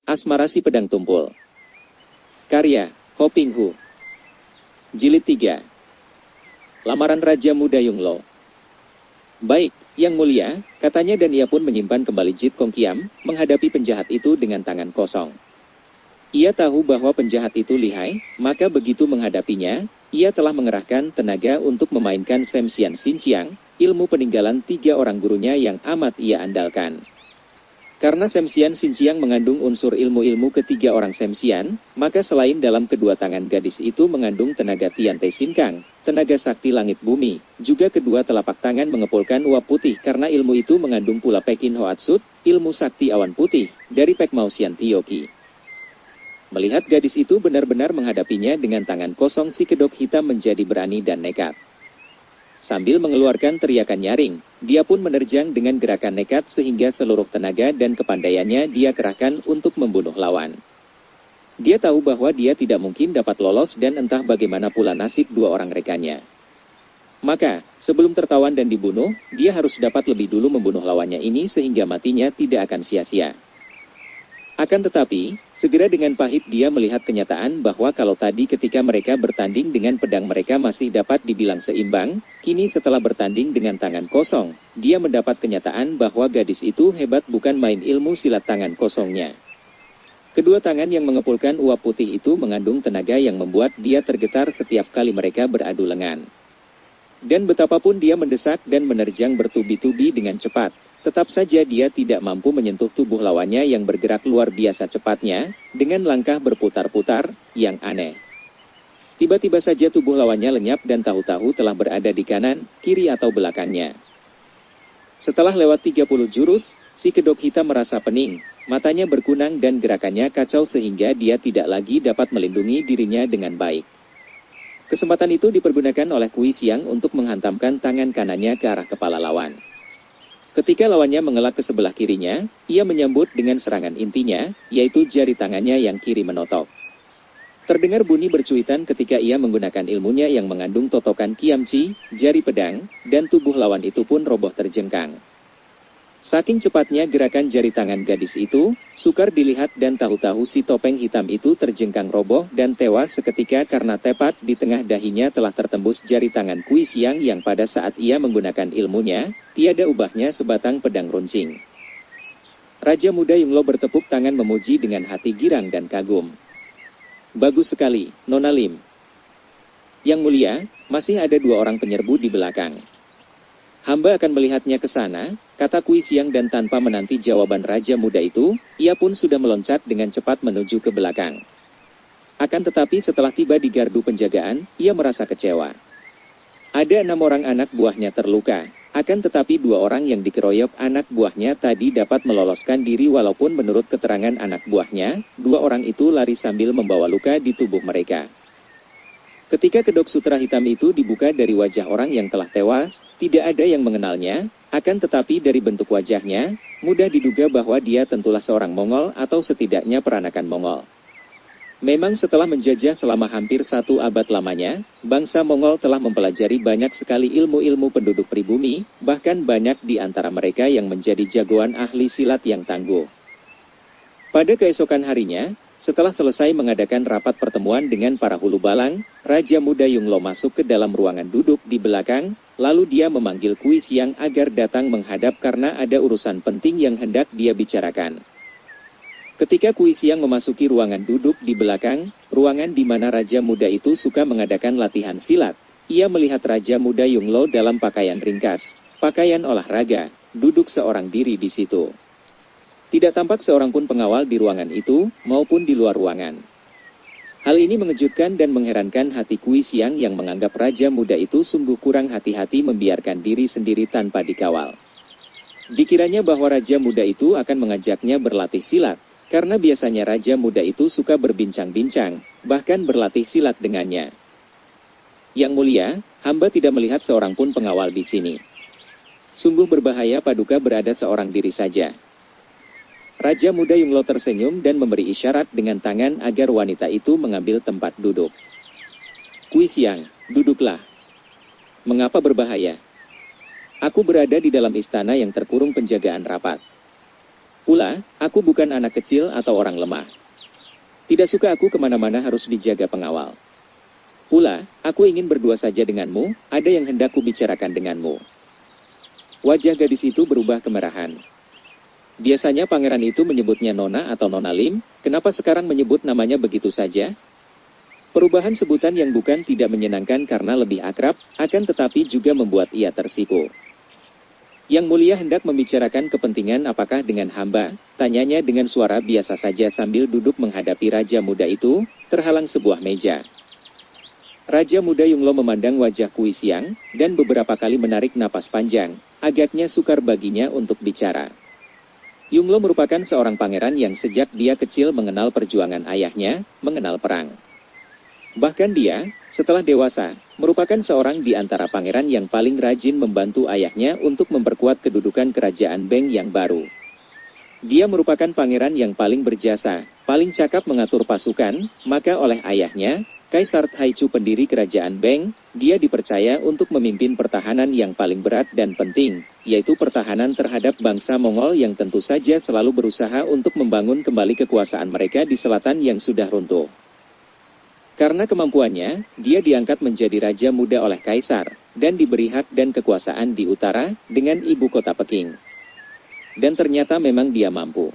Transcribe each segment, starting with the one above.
Asmara si Pedang Tumpul. Karya, Ho Ping Hu. Jilid 3. Lamaran Raja Muda Yunglo. Baik, Yang Mulia, katanya, dan ia pun menyimpan kembali Jit Kong Kiam, menghadapi penjahat itu dengan tangan kosong. Ia tahu bahwa penjahat itu lihai, maka begitu menghadapinya, ia telah mengerahkan tenaga untuk memainkan Sem Xian Xin Chiang, ilmu peninggalan 3 orang gurunya yang amat ia andalkan. Karena Sem Xian Xin Chiang mengandung unsur ilmu-ilmu ketiga orang Sem Xian, maka selain dalam kedua tangan gadis itu mengandung tenaga Tian Te Sin Kang, tenaga sakti langit bumi, juga kedua telapak tangan mengepulkan uap putih karena ilmu itu mengandung pula Pekin Hoatsut, ilmu sakti awan putih, dari Pek Mao Xian Tioki. Melihat gadis itu benar-benar menghadapinya dengan tangan kosong, si kedok hitam menjadi berani dan nekat. Sambil mengeluarkan teriakan nyaring, dia pun menerjang dengan gerakan nekat sehingga seluruh tenaga dan kepandaiannya dia kerahkan untuk membunuh lawan. Dia tahu bahwa dia tidak mungkin dapat lolos dan entah bagaimana pula nasib 2 orang rekannya. Maka, sebelum tertawan dan dibunuh, dia harus dapat lebih dulu membunuh lawannya ini sehingga matinya tidak akan sia-sia. Akan tetapi, segera dengan pahit dia melihat kenyataan bahwa kalau tadi ketika mereka bertanding dengan pedang mereka masih dapat dibilang seimbang, kini setelah bertanding dengan tangan kosong, dia mendapat kenyataan bahwa gadis itu hebat bukan main ilmu silat tangan kosongnya. Kedua tangan yang mengepulkan uap putih itu mengandung tenaga yang membuat dia tergetar setiap kali mereka beradu lengan. Dan betapapun dia mendesak dan menerjang bertubi-tubi dengan cepat, tetap saja dia tidak mampu menyentuh tubuh lawannya yang bergerak luar biasa cepatnya, dengan langkah berputar-putar, yang aneh. Tiba-tiba saja tubuh lawannya lenyap dan tahu-tahu telah berada di kanan, kiri atau belakangnya. Setelah lewat 30 jurus, si kedok hitam merasa pening, matanya berkunang dan gerakannya kacau sehingga dia tidak lagi dapat melindungi dirinya dengan baik. Kesempatan itu dipergunakan oleh Kui Xiang untuk menghantamkan tangan kanannya ke arah kepala lawan. Ketika lawannya mengelak ke sebelah kirinya, ia menyambut dengan serangan intinya, yaitu jari tangannya yang kiri menotok. Terdengar bunyi bercuitan ketika ia menggunakan ilmunya yang mengandung totokan kiamci, jari pedang, dan tubuh lawan itu pun roboh terjengkang. Saking cepatnya gerakan jari tangan gadis itu, sukar dilihat dan tahu-tahu si topeng hitam itu terjengkang roboh dan tewas seketika karena tepat di tengah dahinya telah tertembus jari tangan Kui Xiang yang pada saat ia menggunakan ilmunya, tiada ubahnya sebatang pedang runcing. Raja Muda Yunglo bertepuk tangan memuji dengan hati girang dan kagum. Bagus sekali, Nona Lim. Yang Mulia, masih ada 2 orang penyerbu di belakang. Hamba akan melihatnya ke sana, kata Kui Xiang, dan tanpa menanti jawaban Raja Muda itu, ia pun sudah meloncat dengan cepat menuju ke belakang. Akan tetapi setelah tiba di gardu penjagaan, ia merasa kecewa. Ada 6 orang anak buahnya terluka, akan tetapi 2 orang yang dikeroyok anak buahnya tadi dapat meloloskan diri walaupun menurut keterangan anak buahnya, 2 orang itu lari sambil membawa luka di tubuh mereka. Ketika kedok sutra hitam itu dibuka dari wajah orang yang telah tewas, tidak ada yang mengenalnya, akan tetapi dari bentuk wajahnya, mudah diduga bahwa dia tentulah seorang Mongol atau setidaknya peranakan Mongol. Memang setelah menjajah selama hampir 1 abad lamanya, bangsa Mongol telah mempelajari banyak sekali ilmu-ilmu penduduk pribumi, bahkan banyak di antara mereka yang menjadi jagoan ahli silat yang tangguh. Pada keesokan harinya, setelah selesai mengadakan rapat pertemuan dengan para hulu balang, Raja Muda Yunglo masuk ke dalam ruangan duduk di belakang, lalu dia memanggil Kui Xiang agar datang menghadap karena ada urusan penting yang hendak dia bicarakan. Ketika Kui Xiang memasuki ruangan duduk di belakang, ruangan di mana Raja Muda itu suka mengadakan latihan silat, ia melihat Raja Muda Yunglo dalam pakaian ringkas, pakaian olahraga, duduk seorang diri di situ. Tidak tampak seorang pun pengawal di ruangan itu, maupun di luar ruangan. Hal ini mengejutkan dan mengherankan hati Kui Xiang yang menganggap Raja Muda itu sungguh kurang hati-hati membiarkan diri sendiri tanpa dikawal. Dikiranya bahwa Raja Muda itu akan mengajaknya berlatih silat, karena biasanya Raja Muda itu suka berbincang-bincang, bahkan berlatih silat dengannya. Yang Mulia, hamba tidak melihat seorang pun pengawal di sini. Sungguh berbahaya Paduka berada seorang diri saja. Raja Muda Yunglo tersenyum dan memberi isyarat dengan tangan agar wanita itu mengambil tempat duduk. Kui Xiang, duduklah. Mengapa berbahaya? Aku berada di dalam istana yang terkurung penjagaan rapat. Pula, aku bukan anak kecil atau orang lemah. Tidak suka aku kemana-mana harus dijaga pengawal. Pula, aku ingin berdua saja denganmu, ada yang hendak kubicarakan denganmu. Wajah gadis itu berubah kemerahan. Biasanya pangeran itu menyebutnya Nona atau Nona Lim, kenapa sekarang menyebut namanya begitu saja? Perubahan sebutan yang bukan tidak menyenangkan karena lebih akrab, akan tetapi juga membuat ia tersipu. Yang Mulia hendak membicarakan kepentingan apakah dengan hamba, tanyanya dengan suara biasa saja sambil duduk menghadapi Raja Muda itu, terhalang sebuah meja. Raja Muda Yunglo memandang wajah Kui Xiang, dan beberapa kali menarik napas panjang, agaknya sukar baginya untuk bicara. Yunglo merupakan seorang pangeran yang sejak dia kecil mengenal perjuangan ayahnya, mengenal perang. Bahkan dia, setelah dewasa, merupakan seorang di antara pangeran yang paling rajin membantu ayahnya untuk memperkuat kedudukan kerajaan Beng yang baru. Dia merupakan pangeran yang paling berjasa, paling cakap mengatur pasukan, maka oleh ayahnya, Kaisar Taichu pendiri kerajaan Beng, dia dipercaya untuk memimpin pertahanan yang paling berat dan penting, yaitu pertahanan terhadap bangsa Mongol yang tentu saja selalu berusaha untuk membangun kembali kekuasaan mereka di selatan yang sudah runtuh. Karena kemampuannya, dia diangkat menjadi Raja Muda oleh Kaisar, dan diberi hak dan kekuasaan di utara, dengan ibu kota Peking. Dan ternyata memang dia mampu.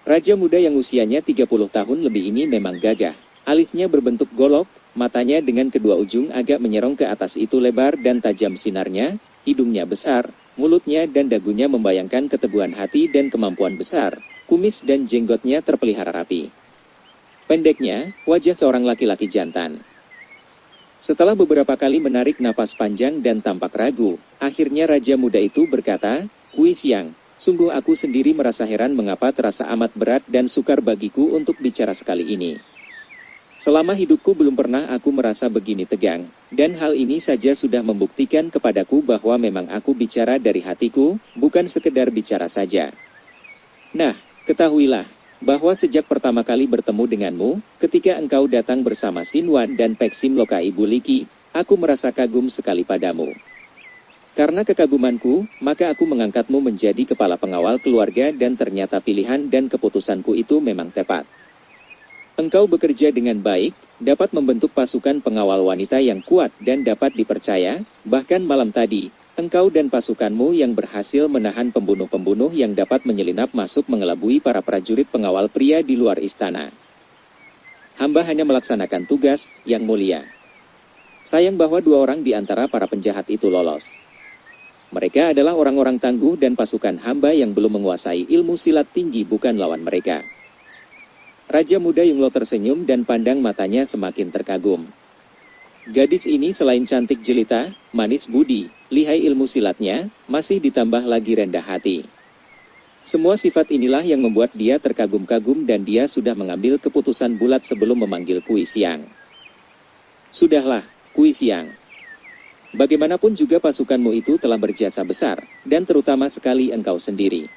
Raja Muda yang usianya 30 tahun lebih ini memang gagah. Alisnya berbentuk golok, matanya dengan kedua ujung agak menyerong ke atas itu lebar dan tajam sinarnya, hidungnya besar, mulutnya dan dagunya membayangkan keteguhan hati dan kemampuan besar, kumis dan jenggotnya terpelihara rapi. Pendeknya, wajah seorang laki-laki jantan. Setelah beberapa kali menarik napas panjang dan tampak ragu, akhirnya Raja Muda itu berkata, Kui Xiang, sungguh aku sendiri merasa heran mengapa terasa amat berat dan sukar bagiku untuk bicara sekali ini. Selama hidupku belum pernah aku merasa begini tegang, dan hal ini saja sudah membuktikan kepadaku bahwa memang aku bicara dari hatiku, bukan sekedar bicara saja. Nah, ketahuilah, bahwa sejak pertama kali bertemu denganmu, ketika engkau datang bersama Sinwan dan Peksim Loka Ibu Liki, aku merasa kagum sekali padamu. Karena kekagumanku, maka aku mengangkatmu menjadi kepala pengawal keluarga dan ternyata pilihan dan keputusanku itu memang tepat. Engkau bekerja dengan baik, dapat membentuk pasukan pengawal wanita yang kuat dan dapat dipercaya, bahkan malam tadi, engkau dan pasukanmu yang berhasil menahan pembunuh-pembunuh yang dapat menyelinap masuk mengelabui para prajurit pengawal pria di luar istana. Hamba hanya melaksanakan tugas, Yang Mulia. Sayang bahwa 2 orang di antara para penjahat itu lolos. Mereka adalah orang-orang tangguh dan pasukan hamba yang belum menguasai ilmu silat tinggi bukan lawan mereka. Raja Muda Yunglo tersenyum dan pandang matanya semakin terkagum. Gadis ini selain cantik jelita, manis budi, lihai ilmu silatnya, masih ditambah lagi rendah hati. Semua sifat inilah yang membuat dia terkagum-kagum dan dia sudah mengambil keputusan bulat sebelum memanggil Kui Xiang. Sudahlah, Kui Xiang. Bagaimanapun juga pasukanmu itu telah berjasa besar, dan terutama sekali engkau sendiri.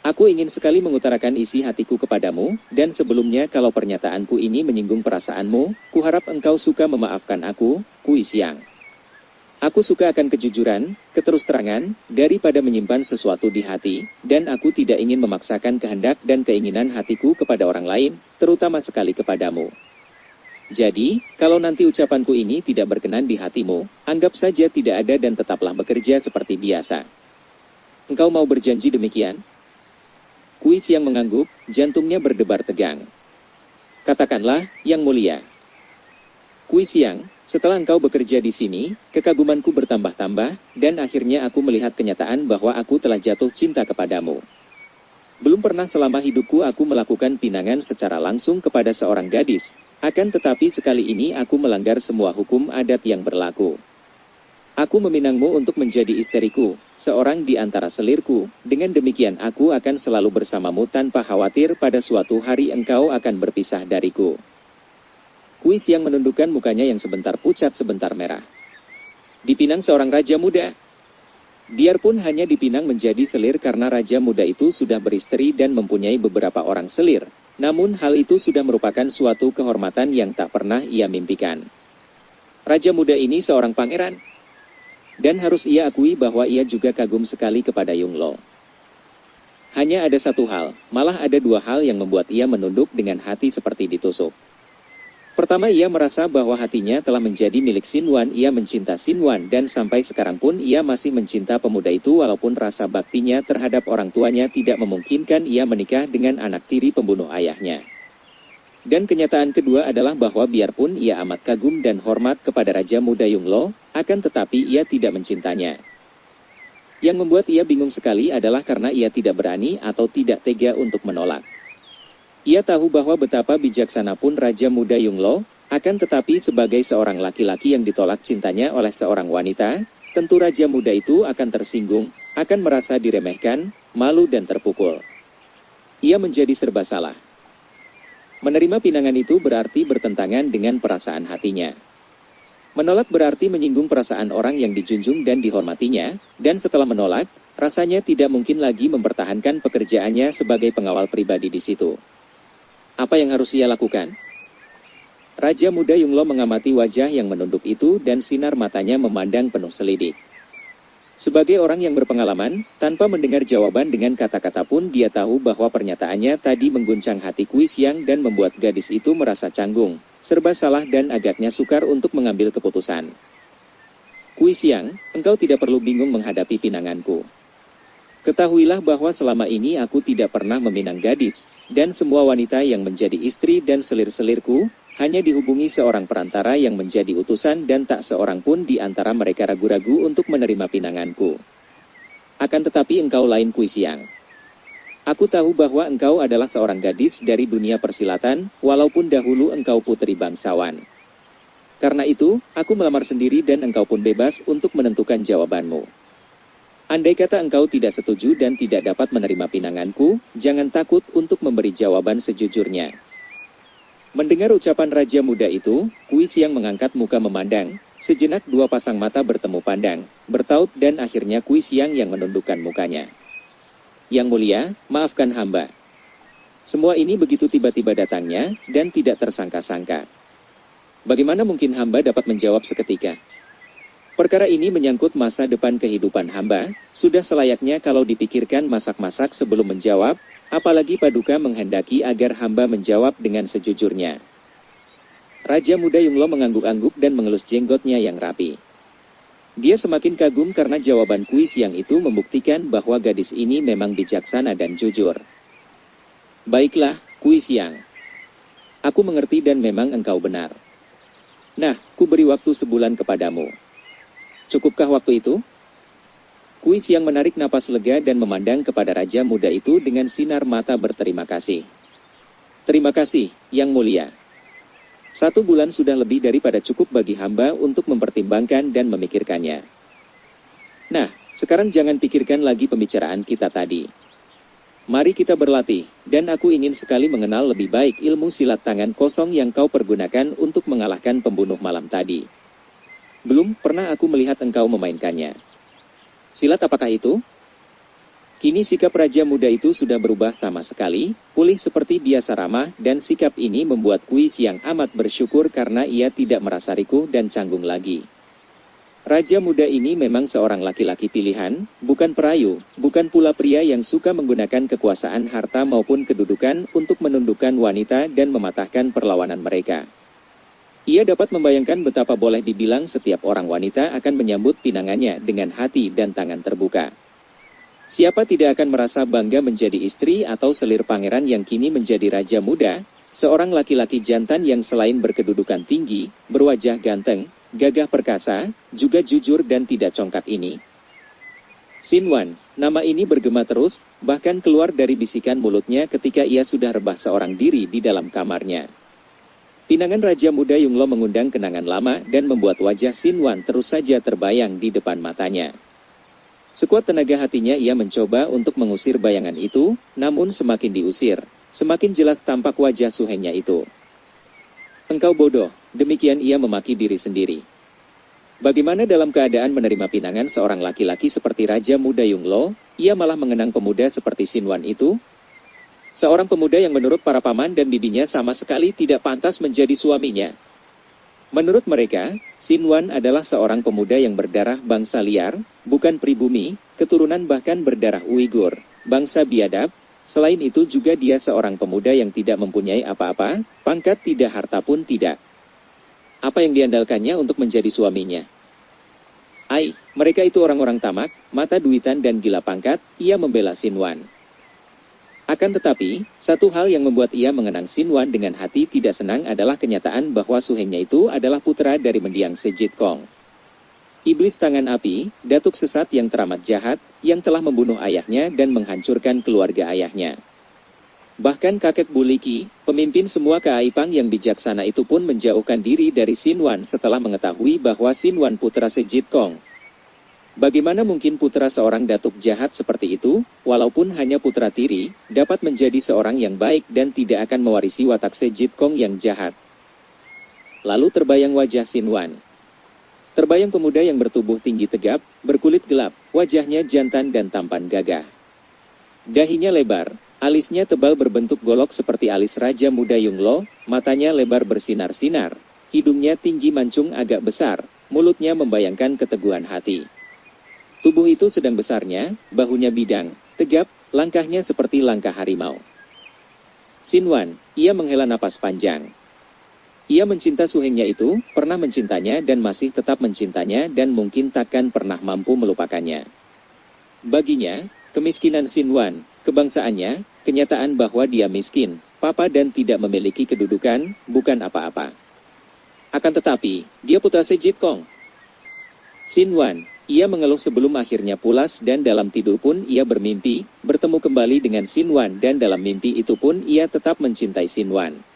Aku ingin sekali mengutarakan isi hatiku kepadamu, dan sebelumnya kalau pernyataanku ini menyinggung perasaanmu, kuharap engkau suka memaafkan aku, Kui Xiang. Aku suka akan kejujuran, keterus-terangan, daripada menyimpan sesuatu di hati, dan aku tidak ingin memaksakan kehendak dan keinginan hatiku kepada orang lain, terutama sekali kepadamu. Jadi, kalau nanti ucapanku ini tidak berkenan di hatimu, anggap saja tidak ada dan tetaplah bekerja seperti biasa. Engkau mau berjanji demikian? Kui Xiang mengangguk, jantungnya berdebar tegang. Katakanlah, Yang Mulia. Kui Xiang, setelah engkau bekerja di sini, kekagumanku bertambah-tambah, dan akhirnya aku melihat kenyataan bahwa aku telah jatuh cinta kepadamu. Belum pernah selama hidupku aku melakukan pinangan secara langsung kepada seorang gadis, akan tetapi sekali ini aku melanggar semua hukum adat yang berlaku. Aku meminangmu untuk menjadi istriku, seorang di antara selirku, dengan demikian aku akan selalu bersamamu tanpa khawatir pada suatu hari engkau akan berpisah dariku. Kui Xiang menundukkan mukanya yang sebentar pucat sebentar merah. Dipinang seorang raja muda. Biarpun hanya dipinang menjadi selir karena raja muda itu sudah beristri dan mempunyai beberapa orang selir, namun hal itu sudah merupakan suatu kehormatan yang tak pernah ia mimpikan. Raja muda ini seorang pangeran. Dan harus ia akui bahwa ia juga kagum sekali kepada Yunglo. Hanya ada satu hal, malah ada dua hal yang membuat ia menunduk dengan hati seperti ditusuk. Pertama, ia merasa bahwa hatinya telah menjadi milik Sinwan. Ia mencinta Sinwan dan sampai sekarang pun ia masih mencinta pemuda itu walaupun rasa baktinya terhadap orang tuanya tidak memungkinkan ia menikah dengan anak tiri pembunuh ayahnya. Dan kenyataan kedua adalah bahwa biarpun ia amat kagum dan hormat kepada Raja Muda Yunglo, akan tetapi ia tidak mencintanya. Yang membuat ia bingung sekali adalah karena ia tidak berani atau tidak tega untuk menolak. Ia tahu bahwa betapa bijaksana pun Raja Muda Yunglo, akan tetapi sebagai seorang laki-laki yang ditolak cintanya oleh seorang wanita, tentu Raja Muda itu akan tersinggung, akan merasa diremehkan, malu dan terpukul. Ia menjadi serba salah. Menerima pinangan itu berarti bertentangan dengan perasaan hatinya. Menolak berarti menyinggung perasaan orang yang dijunjung dan dihormatinya, dan setelah menolak, rasanya tidak mungkin lagi mempertahankan pekerjaannya sebagai pengawal pribadi di situ. Apa yang harus ia lakukan? Raja Muda Yunglo mengamati wajah yang menunduk itu dan sinar matanya memandang penuh selidik. Sebagai orang yang berpengalaman, tanpa mendengar jawaban dengan kata-kata pun dia tahu bahwa pernyataannya tadi mengguncang hati Kui Xiang dan membuat gadis itu merasa canggung, serba salah dan agaknya sukar untuk mengambil keputusan. Kui Xiang, engkau tidak perlu bingung menghadapi pinanganku. Ketahuilah bahwa selama ini aku tidak pernah meminang gadis, dan semua wanita yang menjadi istri dan selir-selirku, hanya dihubungi seorang perantara yang menjadi utusan dan tak seorang pun di antara mereka ragu-ragu untuk menerima pinanganku. Akan tetapi engkau lain Kui Xiang. Aku tahu bahwa engkau adalah seorang gadis dari dunia persilatan, walaupun dahulu engkau putri bangsawan. Karena itu, aku melamar sendiri dan engkau pun bebas untuk menentukan jawabanmu. Andai kata engkau tidak setuju dan tidak dapat menerima pinanganku, jangan takut untuk memberi jawaban sejujurnya. Mendengar ucapan Raja Muda itu, Kui Xiang mengangkat muka memandang, sejenak dua pasang mata bertemu pandang, bertaut dan akhirnya Kui Xiang yang menundukkan mukanya. Yang mulia, maafkan hamba. Semua ini begitu tiba-tiba datangnya, dan tidak tersangka-sangka. Bagaimana mungkin hamba dapat menjawab seketika? Perkara ini menyangkut masa depan kehidupan hamba, sudah selayaknya kalau dipikirkan masak-masak sebelum menjawab, apalagi Paduka menghendaki agar hamba menjawab dengan sejujurnya. Raja Muda Yunglo mengangguk-angguk dan mengelus jenggotnya yang rapi. Dia semakin kagum karena jawaban Kui Xiang itu membuktikan bahwa gadis ini memang bijaksana dan jujur. Baiklah, Kui Xiang. Aku mengerti dan memang engkau benar. Nah, ku beri waktu sebulan kepadamu. Cukupkah waktu itu? Kui Xiang menarik napas lega dan memandang kepada Raja Muda itu dengan sinar mata berterima kasih. Terima kasih, Yang Mulia. 1 bulan sudah lebih daripada cukup bagi hamba untuk mempertimbangkan dan memikirkannya. Nah, sekarang jangan pikirkan lagi pembicaraan kita tadi. Mari kita berlatih, dan aku ingin sekali mengenal lebih baik ilmu silat tangan kosong yang kau pergunakan untuk mengalahkan pembunuh malam tadi. Belum pernah aku melihat engkau memainkannya. Silat apakah itu? Kini sikap Raja Muda itu sudah berubah sama sekali, pulih seperti biasa ramah, dan sikap ini membuat Kui Xiang amat bersyukur karena ia tidak merasa rikuh dan canggung lagi. Raja Muda ini memang seorang laki-laki pilihan, bukan perayu, bukan pula pria yang suka menggunakan kekuasaan harta maupun kedudukan untuk menundukkan wanita dan mematahkan perlawanan mereka. Ia dapat membayangkan betapa boleh dibilang setiap orang wanita akan menyambut pinangannya dengan hati dan tangan terbuka. Siapa tidak akan merasa bangga menjadi istri atau selir pangeran yang kini menjadi Raja Muda, seorang laki-laki jantan yang selain berkedudukan tinggi, berwajah ganteng, gagah perkasa, juga jujur dan tidak congkak ini. Sinwan, nama ini bergema terus, bahkan keluar dari bisikan mulutnya ketika ia sudah rebah seorang diri di dalam kamarnya. Pinangan Raja Muda Yunglo mengundang kenangan lama dan membuat wajah Sinwan terus saja terbayang di depan matanya. Sekuat tenaga hatinya ia mencoba untuk mengusir bayangan itu, namun semakin diusir, semakin jelas tampak wajah suhengnya itu. Engkau bodoh, demikian ia memaki diri sendiri. Bagaimana dalam keadaan menerima pinangan seorang laki-laki seperti Raja Muda Yunglo, ia malah mengenang pemuda seperti Sinwan itu? Seorang pemuda yang menurut para paman dan bibinya sama sekali tidak pantas menjadi suaminya. Menurut mereka, Sinwan adalah seorang pemuda yang berdarah bangsa liar, bukan pribumi, keturunan bahkan berdarah Uighur, bangsa biadab. Selain itu juga dia seorang pemuda yang tidak mempunyai apa-apa, pangkat tidak, harta pun tidak. Apa yang diandalkannya untuk menjadi suaminya? Mereka itu orang-orang tamak, mata duitan dan gila pangkat. Ia membela Sinwan. Akan tetapi, satu hal yang membuat ia mengenang Sinwan dengan hati tidak senang adalah kenyataan bahwa suhengnya itu adalah putra dari mendiang Sejit Kong. Iblis tangan api, datuk sesat yang teramat jahat, yang telah membunuh ayahnya dan menghancurkan keluarga ayahnya. Bahkan kakek Buliki, pemimpin semua Keaipang yang bijaksana itu pun menjauhkan diri dari Sinwan setelah mengetahui bahwa Sinwan putra Sejit Kong. Bagaimana mungkin putra seorang datuk jahat seperti itu, walaupun hanya putra tiri, dapat menjadi seorang yang baik dan tidak akan mewarisi watak Sejit Kong yang jahat? Lalu terbayang wajah Sinwan. Terbayang pemuda yang bertubuh tinggi tegap, berkulit gelap, wajahnya jantan dan tampan gagah. Dahinya lebar, alisnya tebal berbentuk golok seperti alis Raja Muda Yunglo, matanya lebar bersinar-sinar, hidungnya tinggi mancung agak besar, mulutnya membayangkan keteguhan hati. Tubuh itu sedang besarnya, bahunya bidang, tegap, langkahnya seperti langkah harimau. Sinwan, ia menghela napas panjang. Ia mencinta suhengnya itu, pernah mencintanya dan masih tetap mencintanya dan mungkin takkan pernah mampu melupakannya. Baginya, kemiskinan Sinwan, kebangsaannya, kenyataan bahwa dia miskin, papa dan tidak memiliki kedudukan, bukan apa-apa. Akan tetapi, dia putra Sejit Kong. Sinwan, ia mengeluh sebelum akhirnya pulas dan dalam tidur pun ia bermimpi, bertemu kembali dengan Sinwan dan dalam mimpi itu pun ia tetap mencintai Sinwan.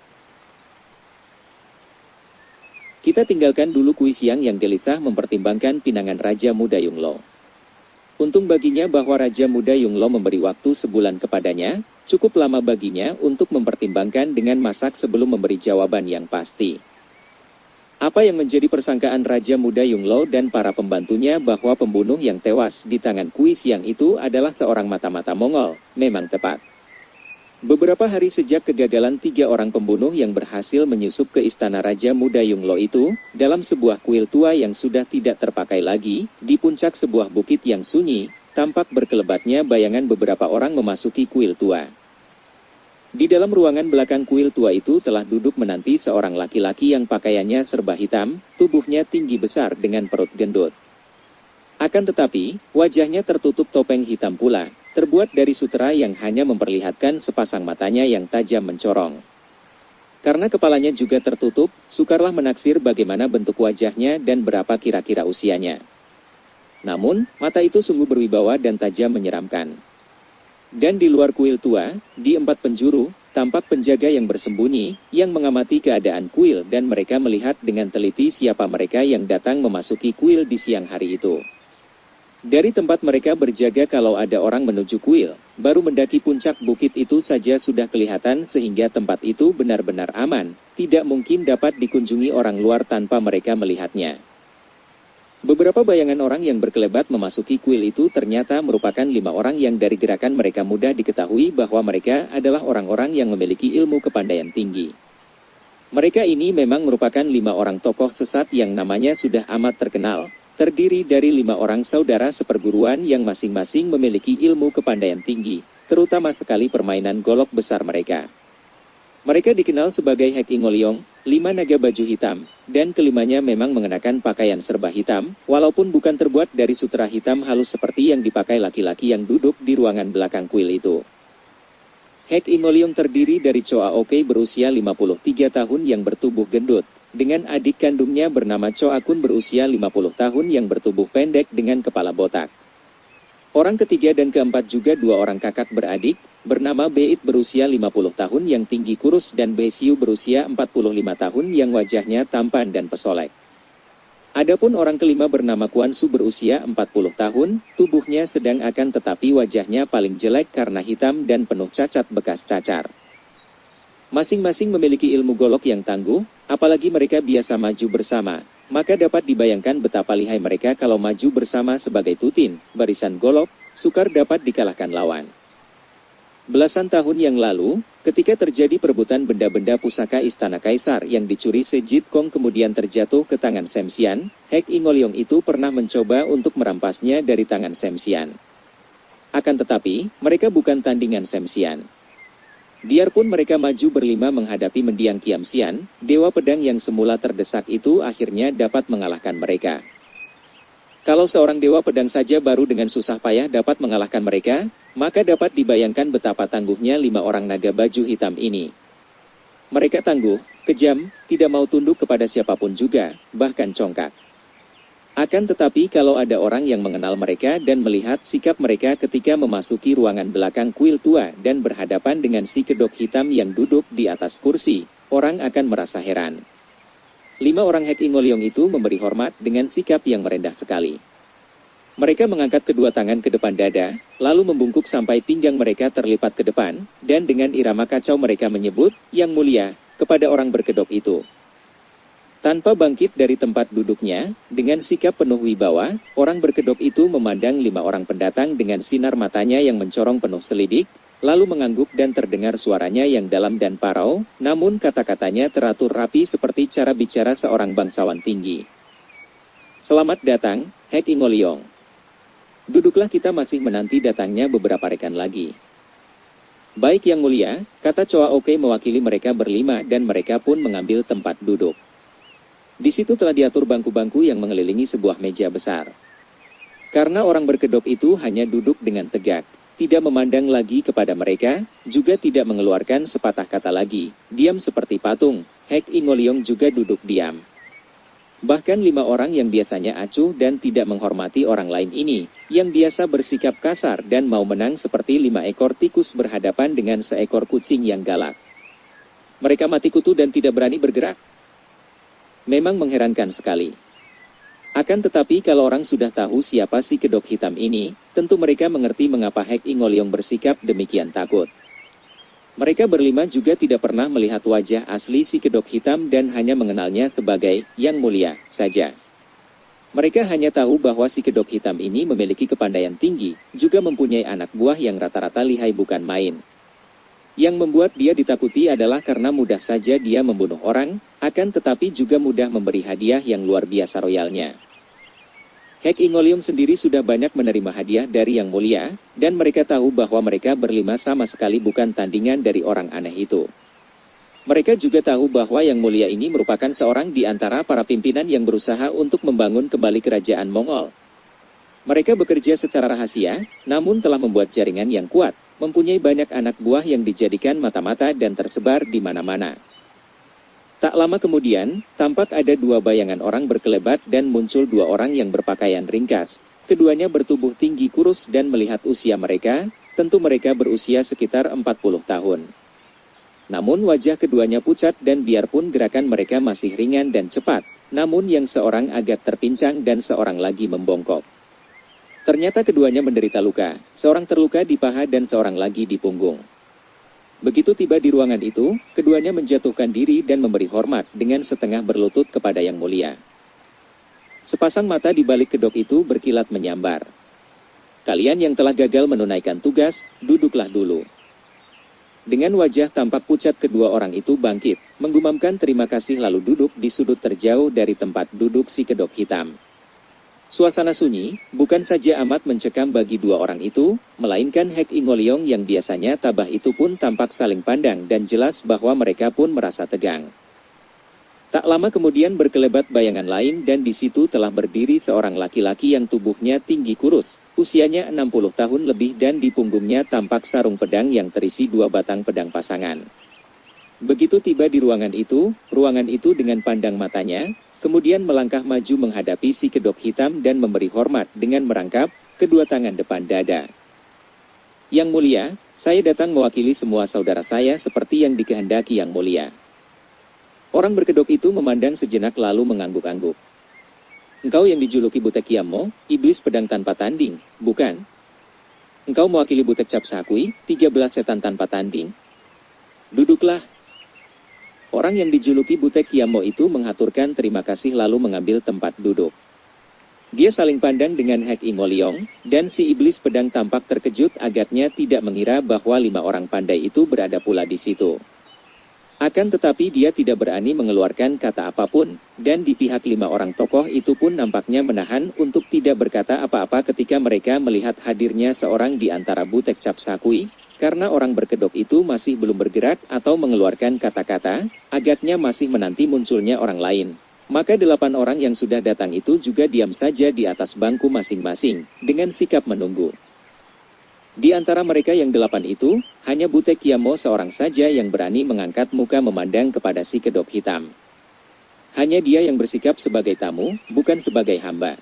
Kita tinggalkan dulu Kui Siang yang gelisah mempertimbangkan pinangan Raja Muda Yunglo. Untung baginya bahwa Raja Muda Yunglo memberi waktu sebulan kepadanya, cukup lama baginya untuk mempertimbangkan dengan masak sebelum memberi jawaban yang pasti. Apa yang menjadi persangkaan Raja Muda Yunglo dan para pembantunya bahwa pembunuh yang tewas di tangan Kui Siang itu adalah seorang mata-mata Mongol, memang tepat. Beberapa hari sejak kegagalan 3 orang pembunuh yang berhasil menyusup ke istana Raja Muda Yunglo itu, dalam sebuah kuil tua yang sudah tidak terpakai lagi, di puncak sebuah bukit yang sunyi, tampak berkelebatnya bayangan beberapa orang memasuki kuil tua. Di dalam ruangan belakang kuil tua itu telah duduk menanti seorang laki-laki yang pakaiannya serba hitam, tubuhnya tinggi besar dengan perut gendut. Akan tetapi, wajahnya tertutup topeng hitam pula, terbuat dari sutera yang hanya memperlihatkan sepasang matanya yang tajam mencorong. Karena kepalanya juga tertutup, sukarlah menaksir bagaimana bentuk wajahnya dan berapa kira-kira usianya. Namun, mata itu sungguh berwibawa dan tajam menyeramkan. Dan di luar kuil tua, di 4 penjuru, tampak penjaga yang bersembunyi, yang mengamati keadaan kuil dan mereka melihat dengan teliti siapa mereka yang datang memasuki kuil di siang hari itu. Dari tempat mereka berjaga kalau ada orang menuju kuil, baru mendaki puncak bukit itu saja sudah kelihatan sehingga tempat itu benar-benar aman, tidak mungkin dapat dikunjungi orang luar tanpa mereka melihatnya. Beberapa bayangan orang yang berkelebat memasuki kuil itu ternyata merupakan 5 orang yang dari gerakan mereka mudah diketahui bahwa mereka adalah orang-orang yang memiliki ilmu kepandaian tinggi. Mereka ini memang merupakan 5 orang tokoh sesat yang namanya sudah amat terkenal. Terdiri dari 5 orang saudara seperguruan yang masing-masing memiliki ilmu kepandaian tinggi, terutama sekali permainan golok besar mereka. Mereka dikenal sebagai Hek Ingoliong, 5 naga baju hitam, dan kelimanya memang mengenakan pakaian serba hitam, walaupun bukan terbuat dari sutera hitam halus seperti yang dipakai laki-laki yang duduk di ruangan belakang kuil itu. Hek Ingoliong terdiri dari Choa Oke berusia 53 tahun yang bertubuh gendut, dengan adik kandungnya bernama Choa Kun berusia 50 tahun yang bertubuh pendek dengan kepala botak. Orang ketiga dan keempat juga 2 orang kakak beradik, bernama Beit berusia 50 tahun yang tinggi kurus dan Besiu berusia 45 tahun yang wajahnya tampan dan pesolek. Adapun orang kelima bernama Kuan Su berusia 40 tahun, tubuhnya sedang akan tetapi wajahnya paling jelek karena hitam dan penuh cacat bekas cacar. Masing-masing memiliki ilmu golok yang tangguh, apalagi mereka biasa maju bersama, maka dapat dibayangkan betapa lihai mereka kalau maju bersama sebagai tutin, barisan golok, sukar dapat dikalahkan lawan. Belasan tahun yang lalu, ketika terjadi perebutan benda-benda pusaka istana kaisar yang dicuri Sejit Kong kemudian terjatuh ke tangan Sem Xian, Hek Ingoliong itu pernah mencoba untuk merampasnya dari tangan Sem Xian. Akan tetapi, mereka bukan tandingan Sam Xian. Biarpun mereka maju berlima menghadapi mendiang Kiam Xian, Dewa Pedang yang semula terdesak itu akhirnya dapat mengalahkan mereka. Kalau seorang Dewa Pedang saja baru dengan susah payah dapat mengalahkan mereka, maka dapat dibayangkan betapa tangguhnya 5 orang naga baju hitam ini. Mereka tangguh, kejam, tidak mau tunduk kepada siapapun juga, bahkan congkak. Akan tetapi kalau ada orang yang mengenal mereka dan melihat sikap mereka ketika memasuki ruangan belakang kuil tua dan berhadapan dengan si kedok hitam yang duduk di atas kursi, orang akan merasa heran. 5 orang Hek Ingoliong itu memberi hormat dengan sikap yang merendah sekali. Mereka mengangkat kedua tangan ke depan dada, lalu membungkuk sampai pinggang mereka terlipat ke depan, dan dengan irama kacau mereka menyebut, "Yang mulia," kepada orang berkedok itu. Tanpa bangkit dari tempat duduknya, dengan sikap penuh wibawa, orang berkedok itu memandang 5 orang pendatang dengan sinar matanya yang mencorong penuh selidik, lalu mengangguk dan terdengar suaranya yang dalam dan parau, namun kata-katanya teratur rapi seperti cara bicara seorang bangsawan tinggi. "Selamat datang, Hek Ingoliong. Duduklah, kita masih menanti datangnya beberapa rekan lagi." "Baik Yang Mulia," kata Choa Oke mewakili mereka berlima dan mereka pun mengambil tempat duduk. Di situ telah diatur bangku-bangku yang mengelilingi sebuah meja besar. Karena orang berkedok itu hanya duduk dengan tegak, tidak memandang lagi kepada mereka, juga tidak mengeluarkan sepatah kata lagi, diam seperti patung, Hek Ingoliong juga duduk diam. Bahkan 5 orang yang biasanya acuh dan tidak menghormati orang lain ini, yang biasa bersikap kasar dan mau menang seperti 5 ekor tikus berhadapan dengan seekor kucing yang galak. Mereka mati kutu dan tidak berani bergerak. Memang mengherankan sekali. Akan tetapi kalau orang sudah tahu siapa si kedok hitam ini, tentu mereka mengerti mengapa Hek Ingoliong bersikap demikian takut. Mereka berlima juga tidak pernah melihat wajah asli si kedok hitam dan hanya mengenalnya sebagai Yang Mulia saja. Mereka hanya tahu bahwa si kedok hitam ini memiliki kepandaian tinggi, juga mempunyai anak buah yang rata-rata lihai bukan main. Yang membuat dia ditakuti adalah karena mudah saja dia membunuh orang, akan tetapi juga mudah memberi hadiah yang luar biasa royalnya. Hek Ingoliong sendiri sudah banyak menerima hadiah dari Yang Mulia, dan mereka tahu bahwa mereka berlima sama sekali bukan tandingan dari orang aneh itu. Mereka juga tahu bahwa Yang Mulia ini merupakan seorang di antara para pimpinan yang berusaha untuk membangun kembali kerajaan Mongol. Mereka bekerja secara rahasia, namun telah membuat jaringan yang kuat, mempunyai banyak anak buah yang dijadikan mata-mata dan tersebar di mana-mana. Tak lama kemudian, tampak ada 2 bayangan orang berkelebat dan muncul 2 orang yang berpakaian ringkas. Keduanya bertubuh tinggi kurus dan melihat usia mereka, tentu mereka berusia sekitar 40 tahun. Namun wajah keduanya pucat dan biarpun gerakan mereka masih ringan dan cepat, namun yang seorang agak terpincang dan seorang lagi membongkok. Ternyata keduanya menderita luka, seorang terluka di paha dan seorang lagi di punggung. Begitu tiba di ruangan itu, keduanya menjatuhkan diri dan memberi hormat dengan setengah berlutut kepada Yang Mulia. Sepasang mata di balik kedok itu berkilat menyambar. "Kalian yang telah gagal menunaikan tugas, duduklah dulu." Dengan wajah tampak pucat kedua orang itu bangkit, menggumamkan terima kasih lalu duduk di sudut terjauh dari tempat duduk si kedok hitam. Suasana sunyi, bukan saja amat mencekam bagi 2 orang itu, melainkan Hek Ingoliong yang biasanya tabah itu pun tampak saling pandang dan jelas bahwa mereka pun merasa tegang. Tak lama kemudian berkelebat bayangan lain dan di situ telah berdiri seorang laki-laki yang tubuhnya tinggi kurus, usianya 60 tahun lebih dan di punggungnya tampak sarung pedang yang terisi 2 batang pedang pasangan. Begitu tiba di ruangan itu dengan pandang matanya, kemudian melangkah maju menghadapi si kedok hitam dan memberi hormat dengan merangkap kedua tangan depan dada. "Yang Mulia, saya datang mewakili semua saudara saya seperti yang dikehendaki Yang Mulia." Orang berkedok itu memandang sejenak lalu mengangguk-angguk. "Engkau yang dijuluki Butek Kiammo, iblis pedang tanpa tanding, bukan? Engkau mewakili Butek Cap Sakui, 13 setan tanpa tanding. Duduklah." Orang yang dijuluki Butek Kiammo itu mengaturkan terima kasih lalu mengambil tempat duduk. Dia saling pandang dengan Hek Ingoliong, dan si iblis pedang tampak terkejut agaknya tidak mengira bahwa 5 orang pandai itu berada pula di situ. Akan tetapi dia tidak berani mengeluarkan kata apapun, dan di pihak 5 orang tokoh itu pun nampaknya menahan untuk tidak berkata apa-apa ketika mereka melihat hadirnya seorang di antara butek Cap Sakui, karena orang berkedok itu masih belum bergerak atau mengeluarkan kata-kata, agaknya masih menanti munculnya orang lain. Maka 8 orang yang sudah datang itu juga diam saja di atas bangku masing-masing, dengan sikap menunggu. Di antara mereka yang 8 itu, hanya Butek Yamo seorang saja yang berani mengangkat muka memandang kepada si kedok hitam. Hanya dia yang bersikap sebagai tamu, bukan sebagai hamba.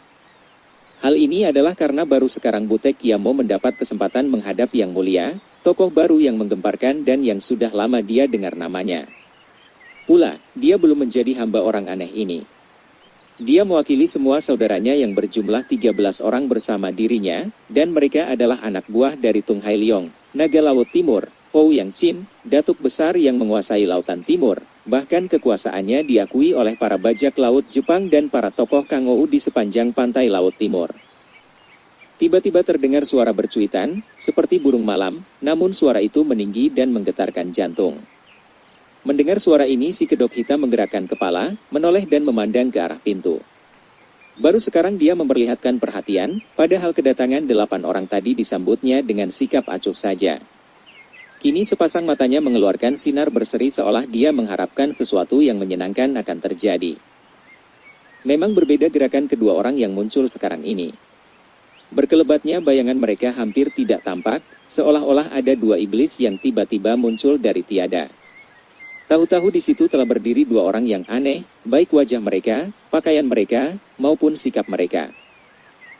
Hal ini adalah karena baru sekarang Butek Yamo mendapat kesempatan menghadap Yang Mulia, tokoh baru yang menggemparkan dan yang sudah lama dia dengar namanya. Pula, dia belum menjadi hamba orang aneh ini. Dia mewakili semua saudaranya yang berjumlah 13 orang bersama dirinya, dan mereka adalah anak buah dari Tung Hai Leong, Naga Laut Timur, Ouyang Chin, datuk besar yang menguasai Lautan Timur. Bahkan kekuasaannya diakui oleh para bajak laut Jepang dan para tokoh Kangou di sepanjang pantai Laut Timur. Tiba-tiba terdengar suara bercuitan, seperti burung malam, namun suara itu meninggi dan menggetarkan jantung. Mendengar suara ini si kedok hitam menggerakkan kepala, menoleh dan memandang ke arah pintu. Baru sekarang dia memperlihatkan perhatian, padahal kedatangan 8 orang tadi disambutnya dengan sikap acuh saja. Kini sepasang matanya mengeluarkan sinar berseri seolah dia mengharapkan sesuatu yang menyenangkan akan terjadi. Memang berbeda gerakan kedua orang yang muncul sekarang ini. Berkelebatnya bayangan mereka hampir tidak tampak, seolah-olah ada 2 iblis yang tiba-tiba muncul dari tiada. Tahu-tahu di situ telah berdiri 2 orang yang aneh, baik wajah mereka, pakaian mereka, maupun sikap mereka.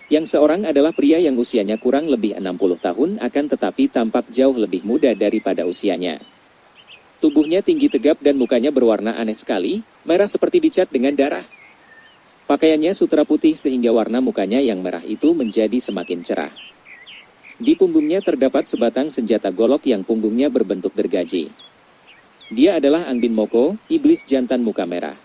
Yang seorang adalah pria yang usianya kurang lebih 60 tahun akan tetapi tampak jauh lebih muda daripada usianya. Tubuhnya tinggi tegap dan mukanya berwarna aneh sekali, merah seperti dicat dengan darah. Pakaiannya sutra putih sehingga warna mukanya yang merah itu menjadi semakin cerah. Di punggungnya terdapat sebatang senjata golok yang punggungnya berbentuk gergaji. Dia adalah Angbin Moko, iblis jantan muka merah.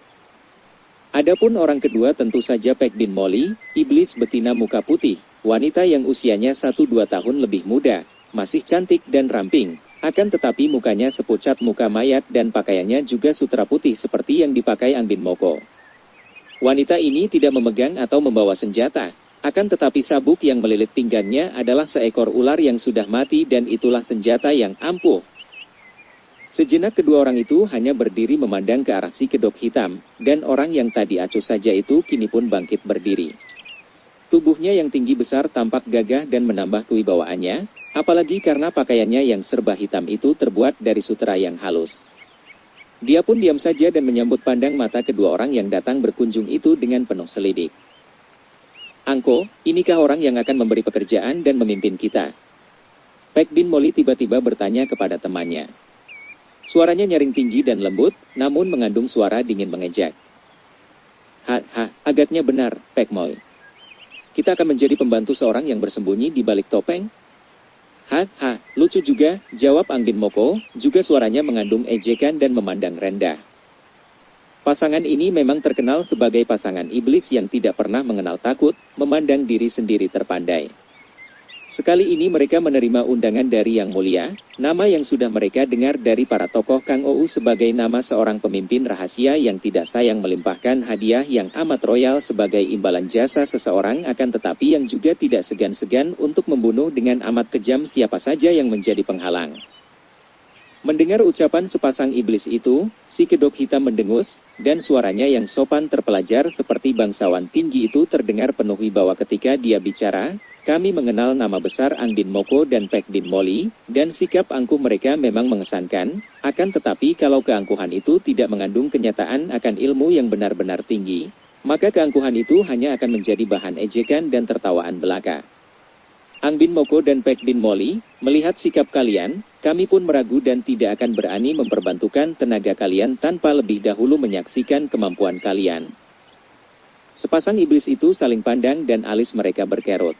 Adapun orang kedua tentu saja Pek Bin Molly, iblis betina muka putih, wanita yang usianya 1-2 tahun lebih muda, masih cantik dan ramping, akan tetapi mukanya sepucat muka mayat dan pakaiannya juga sutra putih seperti yang dipakai Angbin Moko. Wanita ini tidak memegang atau membawa senjata, akan tetapi sabuk yang melilit pinggangnya adalah seekor ular yang sudah mati dan itulah senjata yang ampuh. Sejenak kedua orang itu hanya berdiri memandang ke arah si kedok hitam, dan orang yang tadi acuh saja itu kini pun bangkit berdiri. Tubuhnya yang tinggi besar tampak gagah dan menambah kewibawaannya, apalagi karena pakaiannya yang serba hitam itu terbuat dari sutra yang halus. Dia pun diam saja dan menyambut pandang mata kedua orang yang datang berkunjung itu dengan penuh selidik. "Angko, inikah orang yang akan memberi pekerjaan dan memimpin kita?" Pek Bin Molly tiba-tiba bertanya kepada temannya. Suaranya nyaring tinggi dan lembut, namun mengandung suara dingin mengejek. Agaknya benar, Pek Moy. Kita akan menjadi pembantu seorang yang bersembunyi di balik topeng?" Lucu juga, jawab Angbin Moko, juga suaranya mengandung ejekan dan memandang rendah. Pasangan ini memang terkenal sebagai pasangan iblis yang tidak pernah mengenal takut, memandang diri sendiri terpandai. Sekali ini mereka menerima undangan dari Yang Mulia, nama yang sudah mereka dengar dari para tokoh Kangou sebagai nama seorang pemimpin rahasia yang tidak sayang melimpahkan hadiah yang amat royal sebagai imbalan jasa seseorang akan tetapi yang juga tidak segan-segan untuk membunuh dengan amat kejam siapa saja yang menjadi penghalang. Mendengar ucapan sepasang iblis itu, si kedok hitam mendengus, dan suaranya yang sopan terpelajar seperti bangsawan tinggi itu terdengar penuh wibawa ketika dia bicara. "Kami mengenal nama besar Angbin Moko dan Pek Bin Molly, dan sikap angkuh mereka memang mengesankan, akan tetapi kalau keangkuhan itu tidak mengandung kenyataan akan ilmu yang benar-benar tinggi, maka keangkuhan itu hanya akan menjadi bahan ejekan dan tertawaan belaka. Angbin Moko dan Pek Bin Molly, melihat sikap kalian, kami pun meragu dan tidak akan berani memperbantukan tenaga kalian tanpa lebih dahulu menyaksikan kemampuan kalian." Sepasang iblis itu saling pandang dan alis mereka berkerut.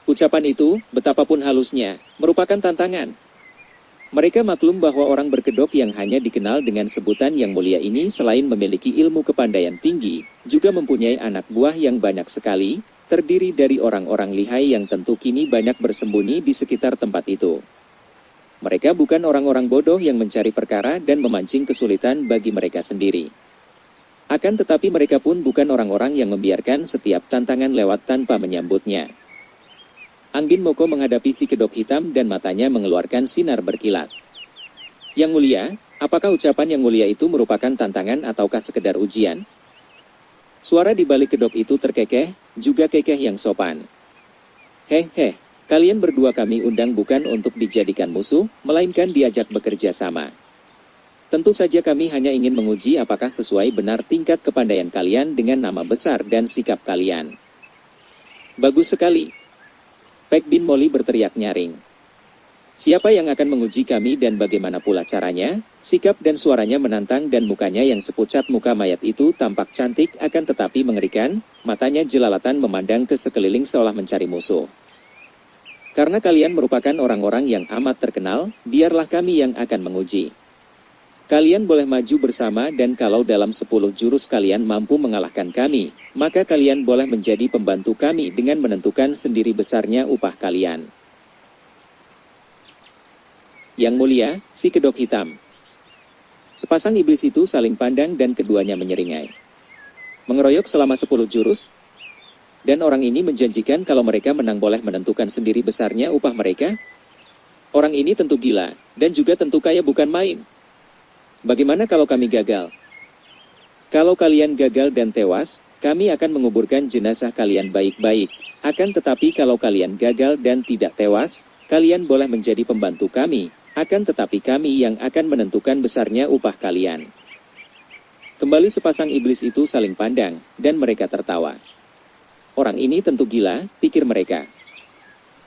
Ucapan itu, betapapun halusnya, merupakan tantangan. Mereka maklum bahwa orang berkedok yang hanya dikenal dengan sebutan Yang Mulia ini selain memiliki ilmu kepandaian tinggi, juga mempunyai anak buah yang banyak sekali, terdiri dari orang-orang lihai yang tentu kini banyak bersembunyi di sekitar tempat itu. Mereka bukan orang-orang bodoh yang mencari perkara dan memancing kesulitan bagi mereka sendiri. Akan tetapi mereka pun bukan orang-orang yang membiarkan setiap tantangan lewat tanpa menyambutnya. Angbin Moko menghadapi si kedok hitam dan matanya mengeluarkan sinar berkilat. Yang mulia, apakah ucapan yang mulia itu merupakan tantangan ataukah sekedar ujian? Suara di balik kedok itu terkekeh, juga kekeh yang sopan. Heh, kalian berdua kami undang bukan untuk dijadikan musuh, melainkan diajak bekerja sama. Tentu saja kami hanya ingin menguji apakah sesuai benar tingkat kepandaian kalian dengan nama besar dan sikap kalian. Bagus sekali. Paek bin Molly berteriak nyaring. Siapa yang akan menguji kami dan bagaimana pula caranya? Sikap dan suaranya menantang dan mukanya yang sepucat muka mayat itu tampak cantik akan tetapi mengerikan, matanya jelalatan memandang ke sekeliling seolah mencari musuh. Karena kalian merupakan orang-orang yang amat terkenal, biarlah kami yang akan menguji. Kalian boleh maju bersama dan kalau dalam 10 jurus kalian mampu mengalahkan kami, maka kalian boleh menjadi pembantu kami dengan menentukan sendiri besarnya upah kalian. Yang mulia, si kedok hitam. Sepasang iblis itu saling pandang dan keduanya menyeringai. Mengeroyok selama 10 jurus, dan orang ini menjanjikan kalau mereka menang boleh menentukan sendiri besarnya upah mereka. Orang ini tentu gila, dan juga tentu kaya bukan main. Bagaimana kalau kami gagal? Kalau kalian gagal dan tewas, kami akan menguburkan jenazah kalian baik-baik. Akan tetapi kalau kalian gagal dan tidak tewas, kalian boleh menjadi pembantu kami. Akan tetapi kami yang akan menentukan besarnya upah kalian. Kembali sepasang iblis itu saling pandang, dan mereka tertawa. Orang ini tentu gila, pikir mereka.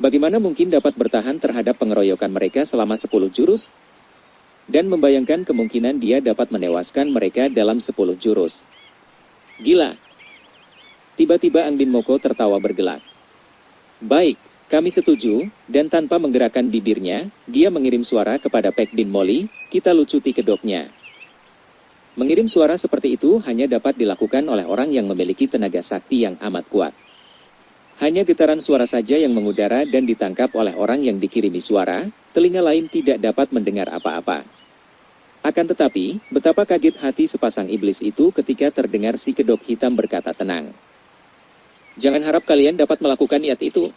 Bagaimana mungkin dapat bertahan terhadap pengeroyokan mereka selama 10 jurus? Dan membayangkan kemungkinan dia dapat menewaskan mereka dalam 10 jurus. Gila. Tiba-tiba Angbin Moko tertawa bergelak. Baik. Kami setuju, dan tanpa menggerakkan bibirnya, dia mengirim suara kepada Paek bin Molly, kita lucuti kedoknya. Mengirim suara seperti itu hanya dapat dilakukan oleh orang yang memiliki tenaga sakti yang amat kuat. Hanya getaran suara saja yang mengudara dan ditangkap oleh orang yang dikirimi suara, telinga lain tidak dapat mendengar apa-apa. Akan tetapi, betapa kaget hati sepasang iblis itu ketika terdengar si kedok hitam berkata tenang. Jangan harap kalian dapat melakukan niat itu.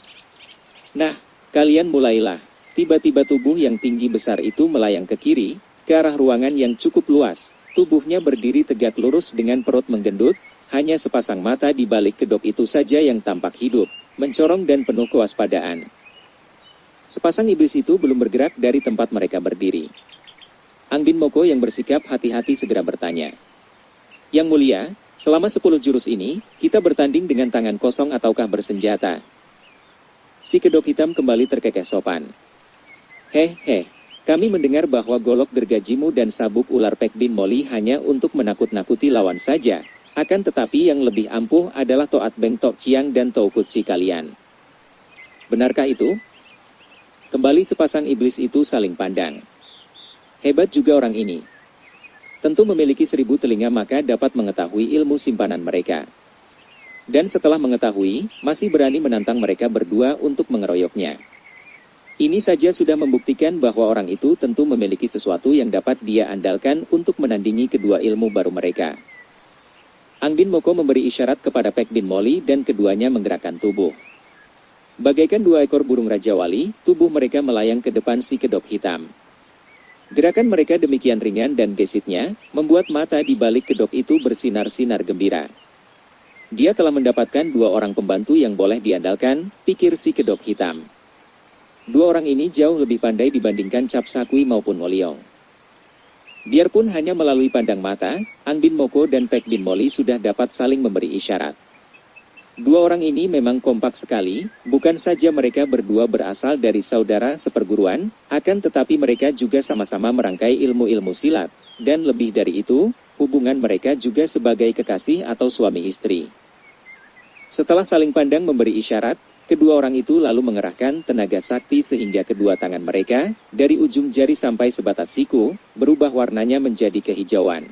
Nah, kalian mulailah. Tiba-tiba tubuh yang tinggi besar itu melayang ke kiri, ke arah ruangan yang cukup luas. Tubuhnya berdiri tegak lurus dengan perut menggendut, hanya sepasang mata di balik kedok itu saja yang tampak hidup, mencorong dan penuh kewaspadaan. Sepasang iblis itu belum bergerak dari tempat mereka berdiri. Angbin Moko yang bersikap hati-hati segera bertanya. Yang mulia, selama 10 jurus ini, kita bertanding dengan tangan kosong ataukah bersenjata? Si kedok hitam kembali terkekeh sopan. Heh, kami mendengar bahwa golok gergajimu dan sabuk ular Paek bin Molly hanya untuk menakut-nakuti lawan saja. Akan tetapi yang lebih ampuh adalah Toat Beng Tok Chiang dan Toukuchi kalian. Benarkah itu? Kembali sepasang iblis itu saling pandang. Hebat juga orang ini. Tentu memiliki 1000 telinga maka dapat mengetahui ilmu simpanan mereka. Dan setelah mengetahui, masih berani menantang mereka berdua untuk mengeroyoknya. Ini saja sudah membuktikan bahwa orang itu tentu memiliki sesuatu yang dapat dia andalkan untuk menandingi kedua ilmu baru mereka. Angbin Moko memberi isyarat kepada Paek bin Molly dan keduanya menggerakkan tubuh. Bagaikan 2 ekor burung Raja Wali, tubuh mereka melayang ke depan si kedok hitam. Gerakan mereka demikian ringan dan gesitnya, membuat mata di balik kedok itu bersinar-sinar gembira. Dia telah mendapatkan 2 orang pembantu yang boleh diandalkan, pikir si kedok hitam. 2 orang ini jauh lebih pandai dibandingkan Cap Sakui maupun Moliong. Biarpun hanya melalui pandang mata, Angbin Moko dan Paek bin Molly sudah dapat saling memberi isyarat. 2 orang ini memang kompak sekali, bukan saja mereka berdua berasal dari saudara seperguruan, akan tetapi mereka juga sama-sama merangkai ilmu-ilmu silat, dan lebih dari itu, hubungan mereka juga sebagai kekasih atau suami istri. Setelah saling pandang memberi isyarat, kedua orang itu lalu mengerahkan tenaga sakti sehingga kedua tangan mereka, dari ujung jari sampai sebatas siku, berubah warnanya menjadi kehijauan.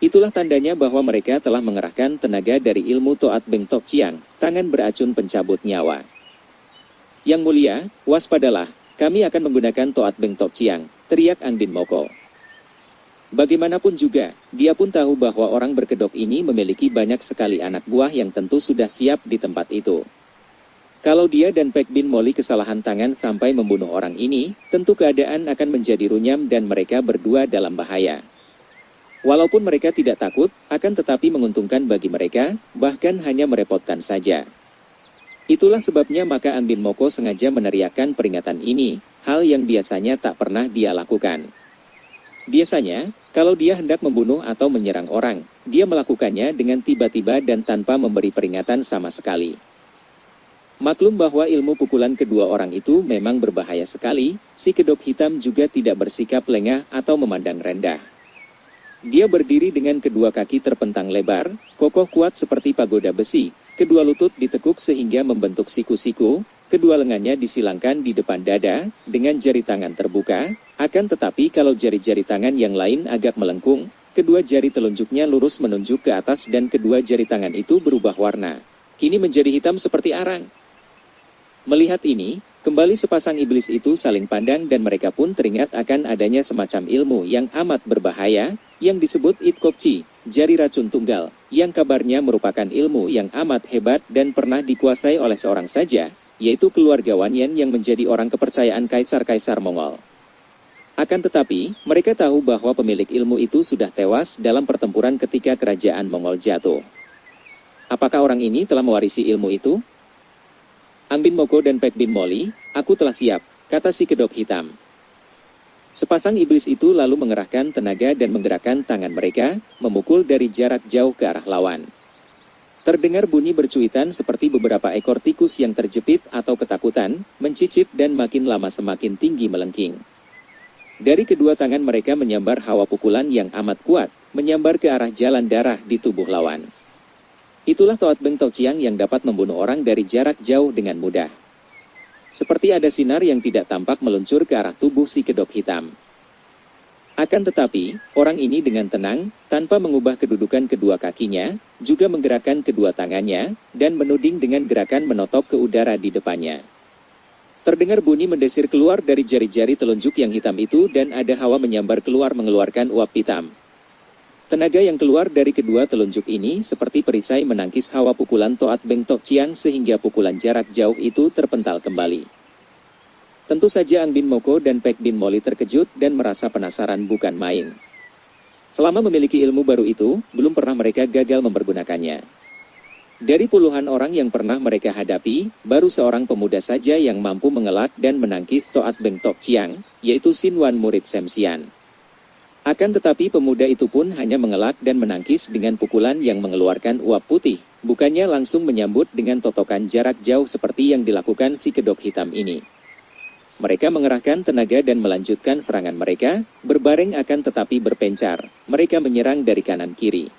Itulah tandanya bahwa mereka telah mengerahkan tenaga dari ilmu Toat Beng Tok Chiang, tangan beracun pencabut nyawa. Yang mulia, waspadalah, kami akan menggunakan Toat Beng Tok Chiang, teriak Ang Bin Moko. Bagaimanapun juga, dia pun tahu bahwa orang berkedok ini memiliki banyak sekali anak buah yang tentu sudah siap di tempat itu. Kalau dia dan Paik Bin Molly kesalahan tangan sampai membunuh orang ini, tentu keadaan akan menjadi runyam dan mereka berdua dalam bahaya. Walaupun mereka tidak takut, akan tetapi menguntungkan bagi mereka, bahkan hanya merepotkan saja. Itulah sebabnya maka Ang Bin Moko sengaja meneriakkan peringatan ini, hal yang biasanya tak pernah dia lakukan. Biasanya, kalau dia hendak membunuh atau menyerang orang, dia melakukannya dengan tiba-tiba dan tanpa memberi peringatan sama sekali. Maklum bahwa ilmu pukulan kedua orang itu memang berbahaya sekali, si kedok hitam juga tidak bersikap lengah atau memandang rendah. Dia berdiri dengan kedua kaki terpentang lebar, kokoh kuat seperti pagoda besi. Kedua lutut ditekuk sehingga membentuk siku-siku, kedua lengannya disilangkan di depan dada, dengan jari tangan terbuka, akan tetapi kalau jari-jari tangan yang lain agak melengkung, kedua jari telunjuknya lurus menunjuk ke atas dan kedua jari tangan itu berubah warna. Kini menjadi hitam seperti arang. Melihat ini, kembali sepasang iblis itu saling pandang dan mereka pun teringat akan adanya semacam ilmu yang amat berbahaya, yang disebut Itkopci, jari racun tunggal, yang kabarnya merupakan ilmu yang amat hebat dan pernah dikuasai oleh seorang saja, yaitu keluarga Wanyan yang menjadi orang kepercayaan kaisar-kaisar Mongol. Akan tetapi, mereka tahu bahwa pemilik ilmu itu sudah tewas dalam pertempuran ketika kerajaan Mongol jatuh. Apakah orang ini telah mewarisi ilmu itu? Ang Bin Moko dan Paik Bin Molly, aku telah siap, kata si kedok hitam. Sepasang iblis itu lalu mengerahkan tenaga dan menggerakkan tangan mereka, memukul dari jarak jauh ke arah lawan. Terdengar bunyi bercuitan seperti beberapa ekor tikus yang terjepit atau ketakutan, mencicit dan makin lama semakin tinggi melengking. Dari kedua tangan mereka menyambar hawa pukulan yang amat kuat, menyambar ke arah jalan darah di tubuh lawan. Itulah Toat Beng Tok Chiang yang dapat membunuh orang dari jarak jauh dengan mudah. Seperti ada sinar yang tidak tampak meluncur ke arah tubuh si kedok hitam. Akan tetapi, orang ini dengan tenang, tanpa mengubah kedudukan kedua kakinya, juga menggerakkan kedua tangannya, dan menuding dengan gerakan menotok ke udara di depannya. Terdengar bunyi mendesir keluar dari jari-jari telunjuk yang hitam itu dan ada hawa menyambar keluar mengeluarkan uap hitam. Tenaga yang keluar dari kedua telunjuk ini seperti perisai menangkis hawa pukulan Toat Beng Tok Chiang sehingga pukulan jarak jauh itu terpental kembali. Tentu saja Ang Bin Moko dan Paik Bin Molly terkejut dan merasa penasaran bukan main. Selama memiliki ilmu baru itu, belum pernah mereka gagal mempergunakannya. Dari puluhan orang yang pernah mereka hadapi, baru seorang pemuda saja yang mampu mengelak dan menangkis Toat Beng Tok Chiang, yaitu Sin Wan murid Sem Xian. Akan tetapi pemuda itu pun hanya mengelak dan menangkis dengan pukulan yang mengeluarkan uap putih, bukannya langsung menyambut dengan totokan jarak jauh seperti yang dilakukan si kedok hitam ini. Mereka mengerahkan tenaga dan melanjutkan serangan mereka, berbareng akan tetapi berpencar, mereka menyerang dari kanan kiri.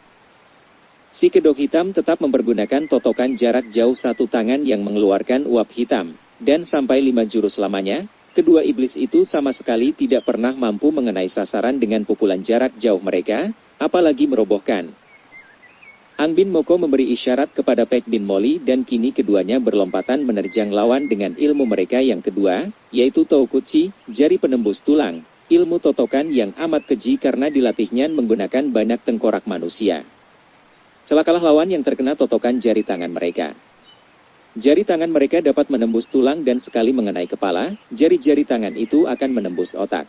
Si kedok hitam tetap mempergunakan totokan jarak jauh satu tangan yang mengeluarkan uap hitam, dan sampai 5 jurus lamanya, kedua iblis itu sama sekali tidak pernah mampu mengenai sasaran dengan pukulan jarak jauh mereka, apalagi merobohkan. Ang Bin Moko memberi isyarat kepada Paik Bin Molly dan kini keduanya berlompatan menerjang lawan dengan ilmu mereka yang kedua, yaitu Toukuchi, jari penembus tulang, ilmu totokan yang amat keji karena dilatihnya menggunakan banyak tengkorak manusia. Celakalah lawan yang terkena totokan jari tangan mereka. Jari tangan mereka dapat menembus tulang dan sekali mengenai kepala, jari-jari tangan itu akan menembus otak.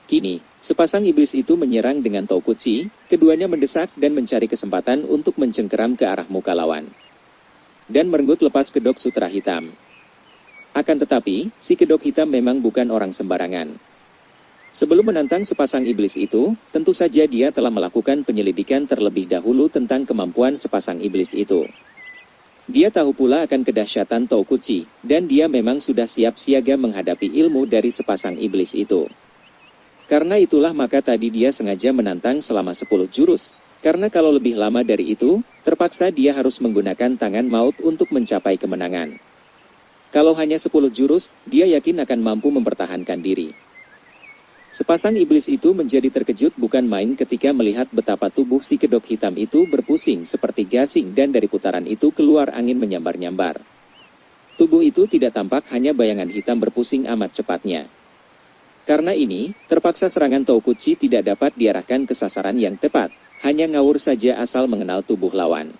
Kini, sepasang iblis itu menyerang dengan Toukuchi, keduanya mendesak dan mencari kesempatan untuk mencengkeram ke arah muka lawan. Dan merenggut lepas kedok sutra hitam. Akan tetapi, si kedok hitam memang bukan orang sembarangan. Sebelum menantang sepasang iblis itu, tentu saja dia telah melakukan penyelidikan terlebih dahulu tentang kemampuan sepasang iblis itu. Dia tahu pula akan kedahsyatan Toukuchi, dan dia memang sudah siap siaga menghadapi ilmu dari sepasang iblis itu. Karena itulah maka tadi dia sengaja menantang selama 10 jurus, karena kalau lebih lama dari itu, terpaksa dia harus menggunakan tangan maut untuk mencapai kemenangan. Kalau hanya 10 jurus, dia yakin akan mampu mempertahankan diri. Sepasang iblis itu menjadi terkejut bukan main ketika melihat betapa tubuh si kedok hitam itu berpusing seperti gasing dan dari putaran itu keluar angin menyambar-nyambar. Tubuh itu tidak tampak, hanya bayangan hitam berpusing amat cepatnya. Karena ini, terpaksa serangan Toukuchi tidak dapat diarahkan ke sasaran yang tepat, hanya ngawur saja asal mengenal tubuh lawan.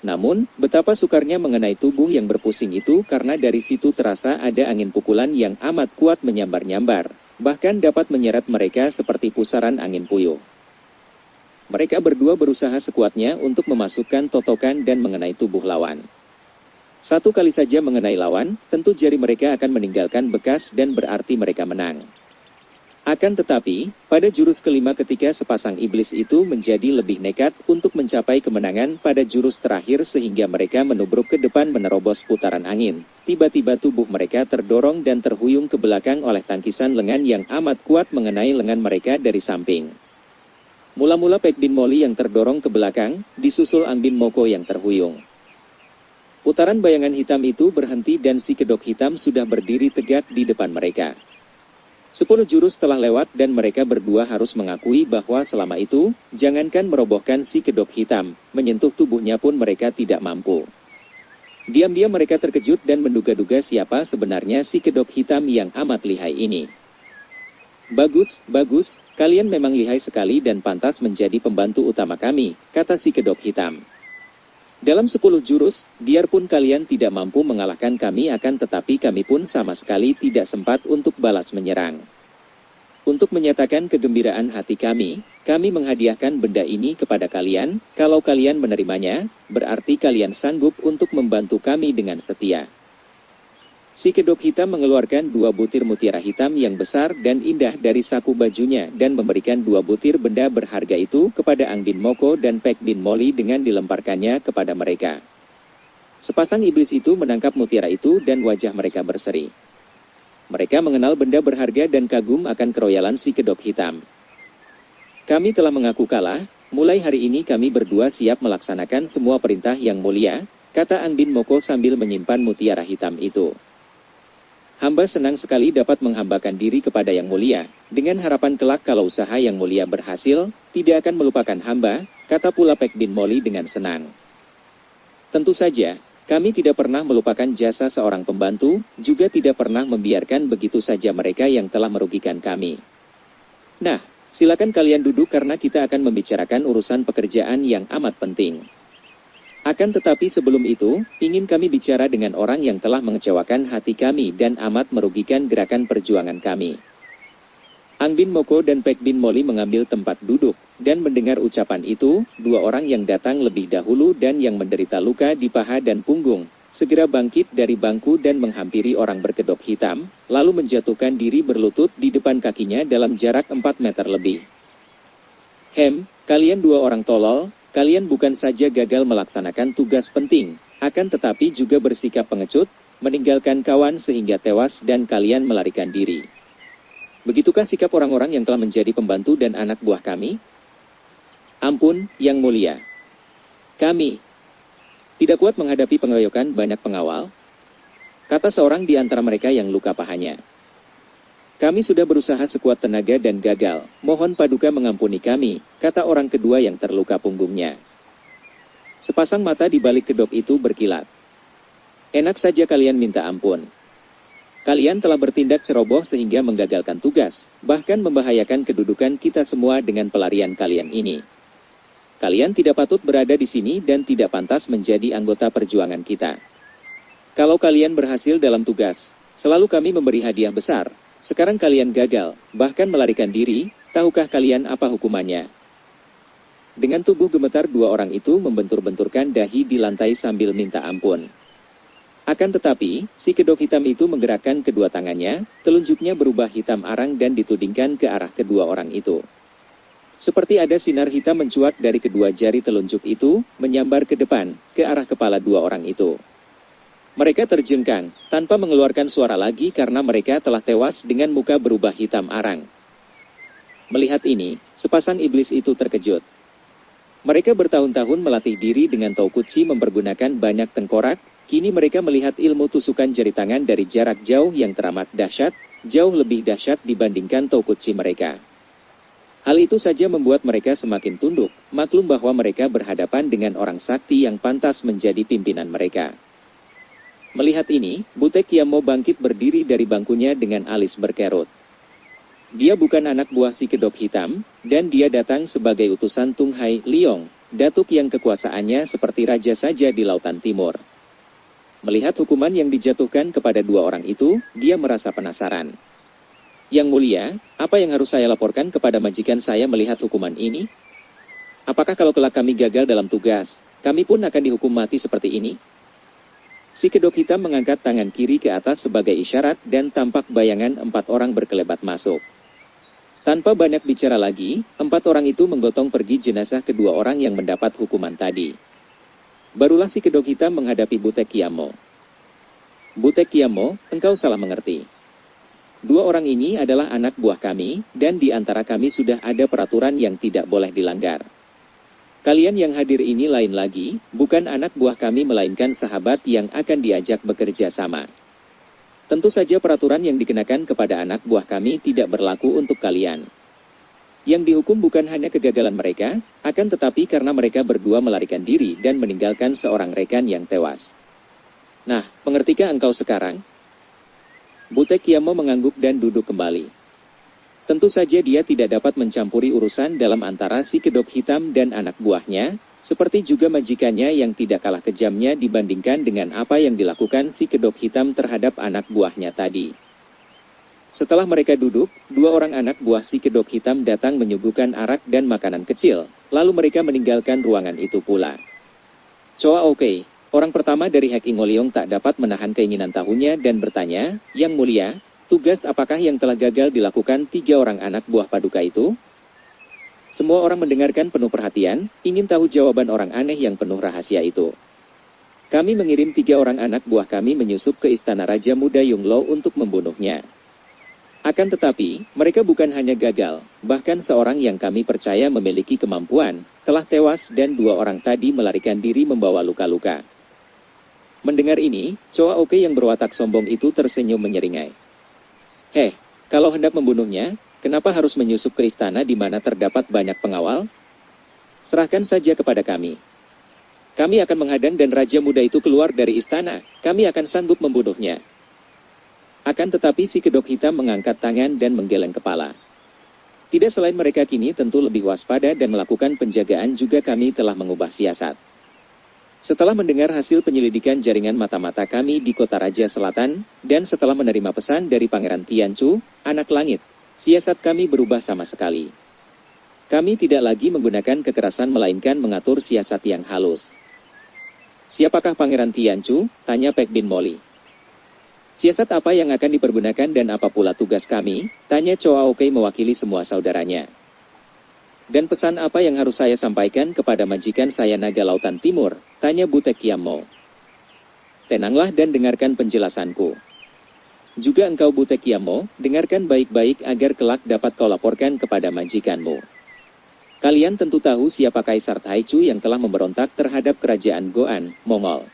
Namun, betapa sukarnya mengenai tubuh yang berpusing itu karena dari situ terasa ada angin pukulan yang amat kuat menyambar-nyambar, bahkan dapat menyeret mereka seperti pusaran angin puyuh. Mereka berdua berusaha sekuatnya untuk memasukkan totokan dan mengenai tubuh lawan. Satu kali saja mengenai lawan, tentu jari mereka akan meninggalkan bekas dan berarti mereka menang. Akan tetapi, pada jurus kelima ketika sepasang iblis itu menjadi lebih nekat untuk mencapai kemenangan pada jurus terakhir sehingga mereka menubruk ke depan menerobos putaran angin, tiba-tiba tubuh mereka terdorong dan terhuyung ke belakang oleh tangkisan lengan yang amat kuat mengenai lengan mereka dari samping. Mula-mula Paik Bin Molly yang terdorong ke belakang, disusul Ang Bin Moko yang terhuyung. Putaran bayangan hitam itu berhenti dan si kedok hitam sudah berdiri tegak di depan mereka. 10 jurus telah lewat dan mereka berdua harus mengakui bahwa selama itu, jangankan merobohkan si kedok hitam, menyentuh tubuhnya pun mereka tidak mampu. Diam-diam mereka terkejut dan menduga-duga siapa sebenarnya si kedok hitam yang amat lihai ini. Bagus, bagus, kalian memang lihai sekali dan pantas menjadi pembantu utama kami, kata si kedok hitam. Dalam 10 jurus, biarpun kalian tidak mampu mengalahkan kami akan tetapi kami pun sama sekali tidak sempat untuk balas menyerang. Untuk menyatakan kegembiraan hati kami menghadiahkan benda ini kepada kalian, kalau kalian menerimanya, berarti kalian sanggup untuk membantu kami dengan setia. Si kedok hitam mengeluarkan 2 butir mutiara hitam yang besar dan indah dari saku bajunya dan memberikan 2 butir benda berharga itu kepada Ang Bin Moko dan Paik Bin Molly dengan dilemparkannya kepada mereka. Sepasang iblis itu menangkap mutiara itu dan wajah mereka berseri. Mereka mengenal benda berharga dan kagum akan keroyalan si kedok hitam. Kami telah mengaku kalah, mulai hari ini kami berdua siap melaksanakan semua perintah yang mulia, kata Ang Bin Moko sambil menyimpan mutiara hitam itu. Hamba senang sekali dapat menghambakan diri kepada Yang Mulia, dengan harapan kelak kalau usaha Yang Mulia berhasil, tidak akan melupakan hamba, kata pula Paik Bin Molly dengan senang. Tentu saja, kami tidak pernah melupakan jasa seorang pembantu, juga tidak pernah membiarkan begitu saja mereka yang telah merugikan kami. Nah, silakan kalian duduk karena kita akan membicarakan urusan pekerjaan yang amat penting. Akan tetapi sebelum itu, ingin kami bicara dengan orang yang telah mengecewakan hati kami dan amat merugikan gerakan perjuangan kami. Ang Bin Moko dan Paik Bin Molly mengambil tempat duduk, dan mendengar ucapan itu, 2 orang yang datang lebih dahulu dan yang menderita luka di paha dan punggung, segera bangkit dari bangku dan menghampiri orang berkedok hitam, lalu menjatuhkan diri berlutut di depan kakinya dalam jarak 4 meter lebih. Kalian 2 orang tolol, kalian bukan saja gagal melaksanakan tugas penting, akan tetapi juga bersikap pengecut, meninggalkan kawan sehingga tewas dan kalian melarikan diri. Begitukah sikap orang-orang yang telah menjadi pembantu dan anak buah kami? Ampun, Yang Mulia. Kami tidak kuat menghadapi pengeroyokan banyak pengawal, kata seorang di antara mereka yang luka pahanya. Kami sudah berusaha sekuat tenaga dan gagal, mohon Paduka mengampuni kami, kata orang kedua yang terluka punggungnya. Sepasang mata di balik kedok itu berkilat. Enak saja kalian minta ampun. Kalian telah bertindak ceroboh sehingga menggagalkan tugas, bahkan membahayakan kedudukan kita semua dengan pelarian kalian ini. Kalian tidak patut berada di sini dan tidak pantas menjadi anggota perjuangan kita. Kalau kalian berhasil dalam tugas, selalu kami memberi hadiah besar. Sekarang kalian gagal, bahkan melarikan diri, tahukah kalian apa hukumannya? Dengan tubuh gemetar 2 orang itu membentur-benturkan dahi di lantai sambil minta ampun. Akan tetapi, si kedok hitam itu menggerakkan kedua tangannya, telunjuknya berubah hitam arang dan ditudingkan ke arah kedua orang itu. Seperti ada sinar hitam mencuat dari kedua jari telunjuk itu, menyambar ke depan, ke arah kepala 2 orang itu. Mereka terjengkang, tanpa mengeluarkan suara lagi karena mereka telah tewas dengan muka berubah hitam arang. Melihat ini, sepasang iblis itu terkejut. Mereka bertahun-tahun melatih diri dengan Toukuchi mempergunakan banyak tengkorak, kini mereka melihat ilmu tusukan jari tangan dari jarak jauh yang teramat dahsyat, jauh lebih dahsyat dibandingkan Toukuchi mereka. Hal itu saja membuat mereka semakin tunduk, maklum bahwa mereka berhadapan dengan orang sakti yang pantas menjadi pimpinan mereka. Melihat ini, Butek Kiamo bangkit berdiri dari bangkunya dengan alis berkerut. Dia bukan anak buah si kedok hitam, dan dia datang sebagai utusan Tung Hai Liong, datuk yang kekuasaannya seperti raja saja di Lautan Timur. Melihat hukuman yang dijatuhkan kepada dua orang itu, dia merasa penasaran. Yang mulia, apa yang harus saya laporkan kepada majikan saya melihat hukuman ini? Apakah kalau kelak kami gagal dalam tugas, kami pun akan dihukum mati seperti ini? Si kedok hitam mengangkat tangan kiri ke atas sebagai isyarat dan tampak bayangan 4 orang berkelebat masuk. Tanpa banyak bicara lagi, 4 orang itu menggotong pergi jenazah kedua orang yang mendapat hukuman tadi. Barulah si kedok hitam menghadapi Butek Kiamo. Butek Kiamo, engkau salah mengerti. 2 orang ini adalah anak buah kami, dan di antara kami sudah ada peraturan yang tidak boleh dilanggar. Kalian yang hadir ini lain lagi, bukan anak buah kami melainkan sahabat yang akan diajak bekerja sama. Tentu saja peraturan yang dikenakan kepada anak buah kami tidak berlaku untuk kalian. Yang dihukum bukan hanya kegagalan mereka, akan tetapi karena mereka berdua melarikan diri dan meninggalkan seorang rekan yang tewas. Nah, mengertikah engkau sekarang? Butek Kiamo mengangguk dan duduk kembali. Tentu saja dia tidak dapat mencampuri urusan dalam antara si kedok hitam dan anak buahnya, seperti juga majikannya yang tidak kalah kejamnya dibandingkan dengan apa yang dilakukan si kedok hitam terhadap anak buahnya tadi. Setelah mereka duduk, 2 orang anak buah si kedok hitam datang menyuguhkan arak dan makanan kecil, lalu mereka meninggalkan ruangan itu pula. Choa Oke, orang pertama dari Hek Ingoliong tak dapat menahan keinginan tahunya dan bertanya, Yang mulia, tugas apakah yang telah gagal dilakukan 3 orang anak buah paduka itu? Semua orang mendengarkan penuh perhatian, ingin tahu jawaban orang aneh yang penuh rahasia itu. Kami mengirim 3 orang anak buah kami menyusup ke istana Raja Muda Yunglo untuk membunuhnya. Akan tetapi, mereka bukan hanya gagal, bahkan seorang yang kami percaya memiliki kemampuan, telah tewas dan 2 orang tadi melarikan diri membawa luka-luka. Mendengar ini, Choa Oke yang berwatak sombong itu tersenyum menyeringai. Heh, kalau hendak membunuhnya, kenapa harus menyusup ke istana di mana terdapat banyak pengawal? Serahkan saja kepada kami. Kami akan menghadang dan Raja Muda itu keluar dari istana, kami akan sanggup membunuhnya. Akan tetapi si kedok hitam mengangkat tangan dan menggeleng kepala. Tidak selain mereka kini tentu lebih waspada dan melakukan penjagaan juga kami telah mengubah siasat. Setelah mendengar hasil penyelidikan jaringan mata-mata kami di Kota Raja Selatan, dan setelah menerima pesan dari Pangeran Tianchu, Anak Langit, siasat kami berubah sama sekali. Kami tidak lagi menggunakan kekerasan melainkan mengatur siasat yang halus. Siapakah Pangeran Tianchu? Tanya Pek Bin Moli. Siasat apa yang akan dipergunakan dan apa pula tugas kami? Tanya Choa Oke mewakili semua saudaranya. Dan pesan apa yang harus saya sampaikan kepada majikan saya Naga Lautan Timur? Tanya Butek Kiamo. Tenanglah dan dengarkan penjelasanku. Juga engkau Butek Kiamo, dengarkan baik-baik agar kelak dapat kau laporkan kepada majikanmu. Kalian tentu tahu siapa Kaisar Taichu yang telah memberontak terhadap kerajaan Goan, Mongol.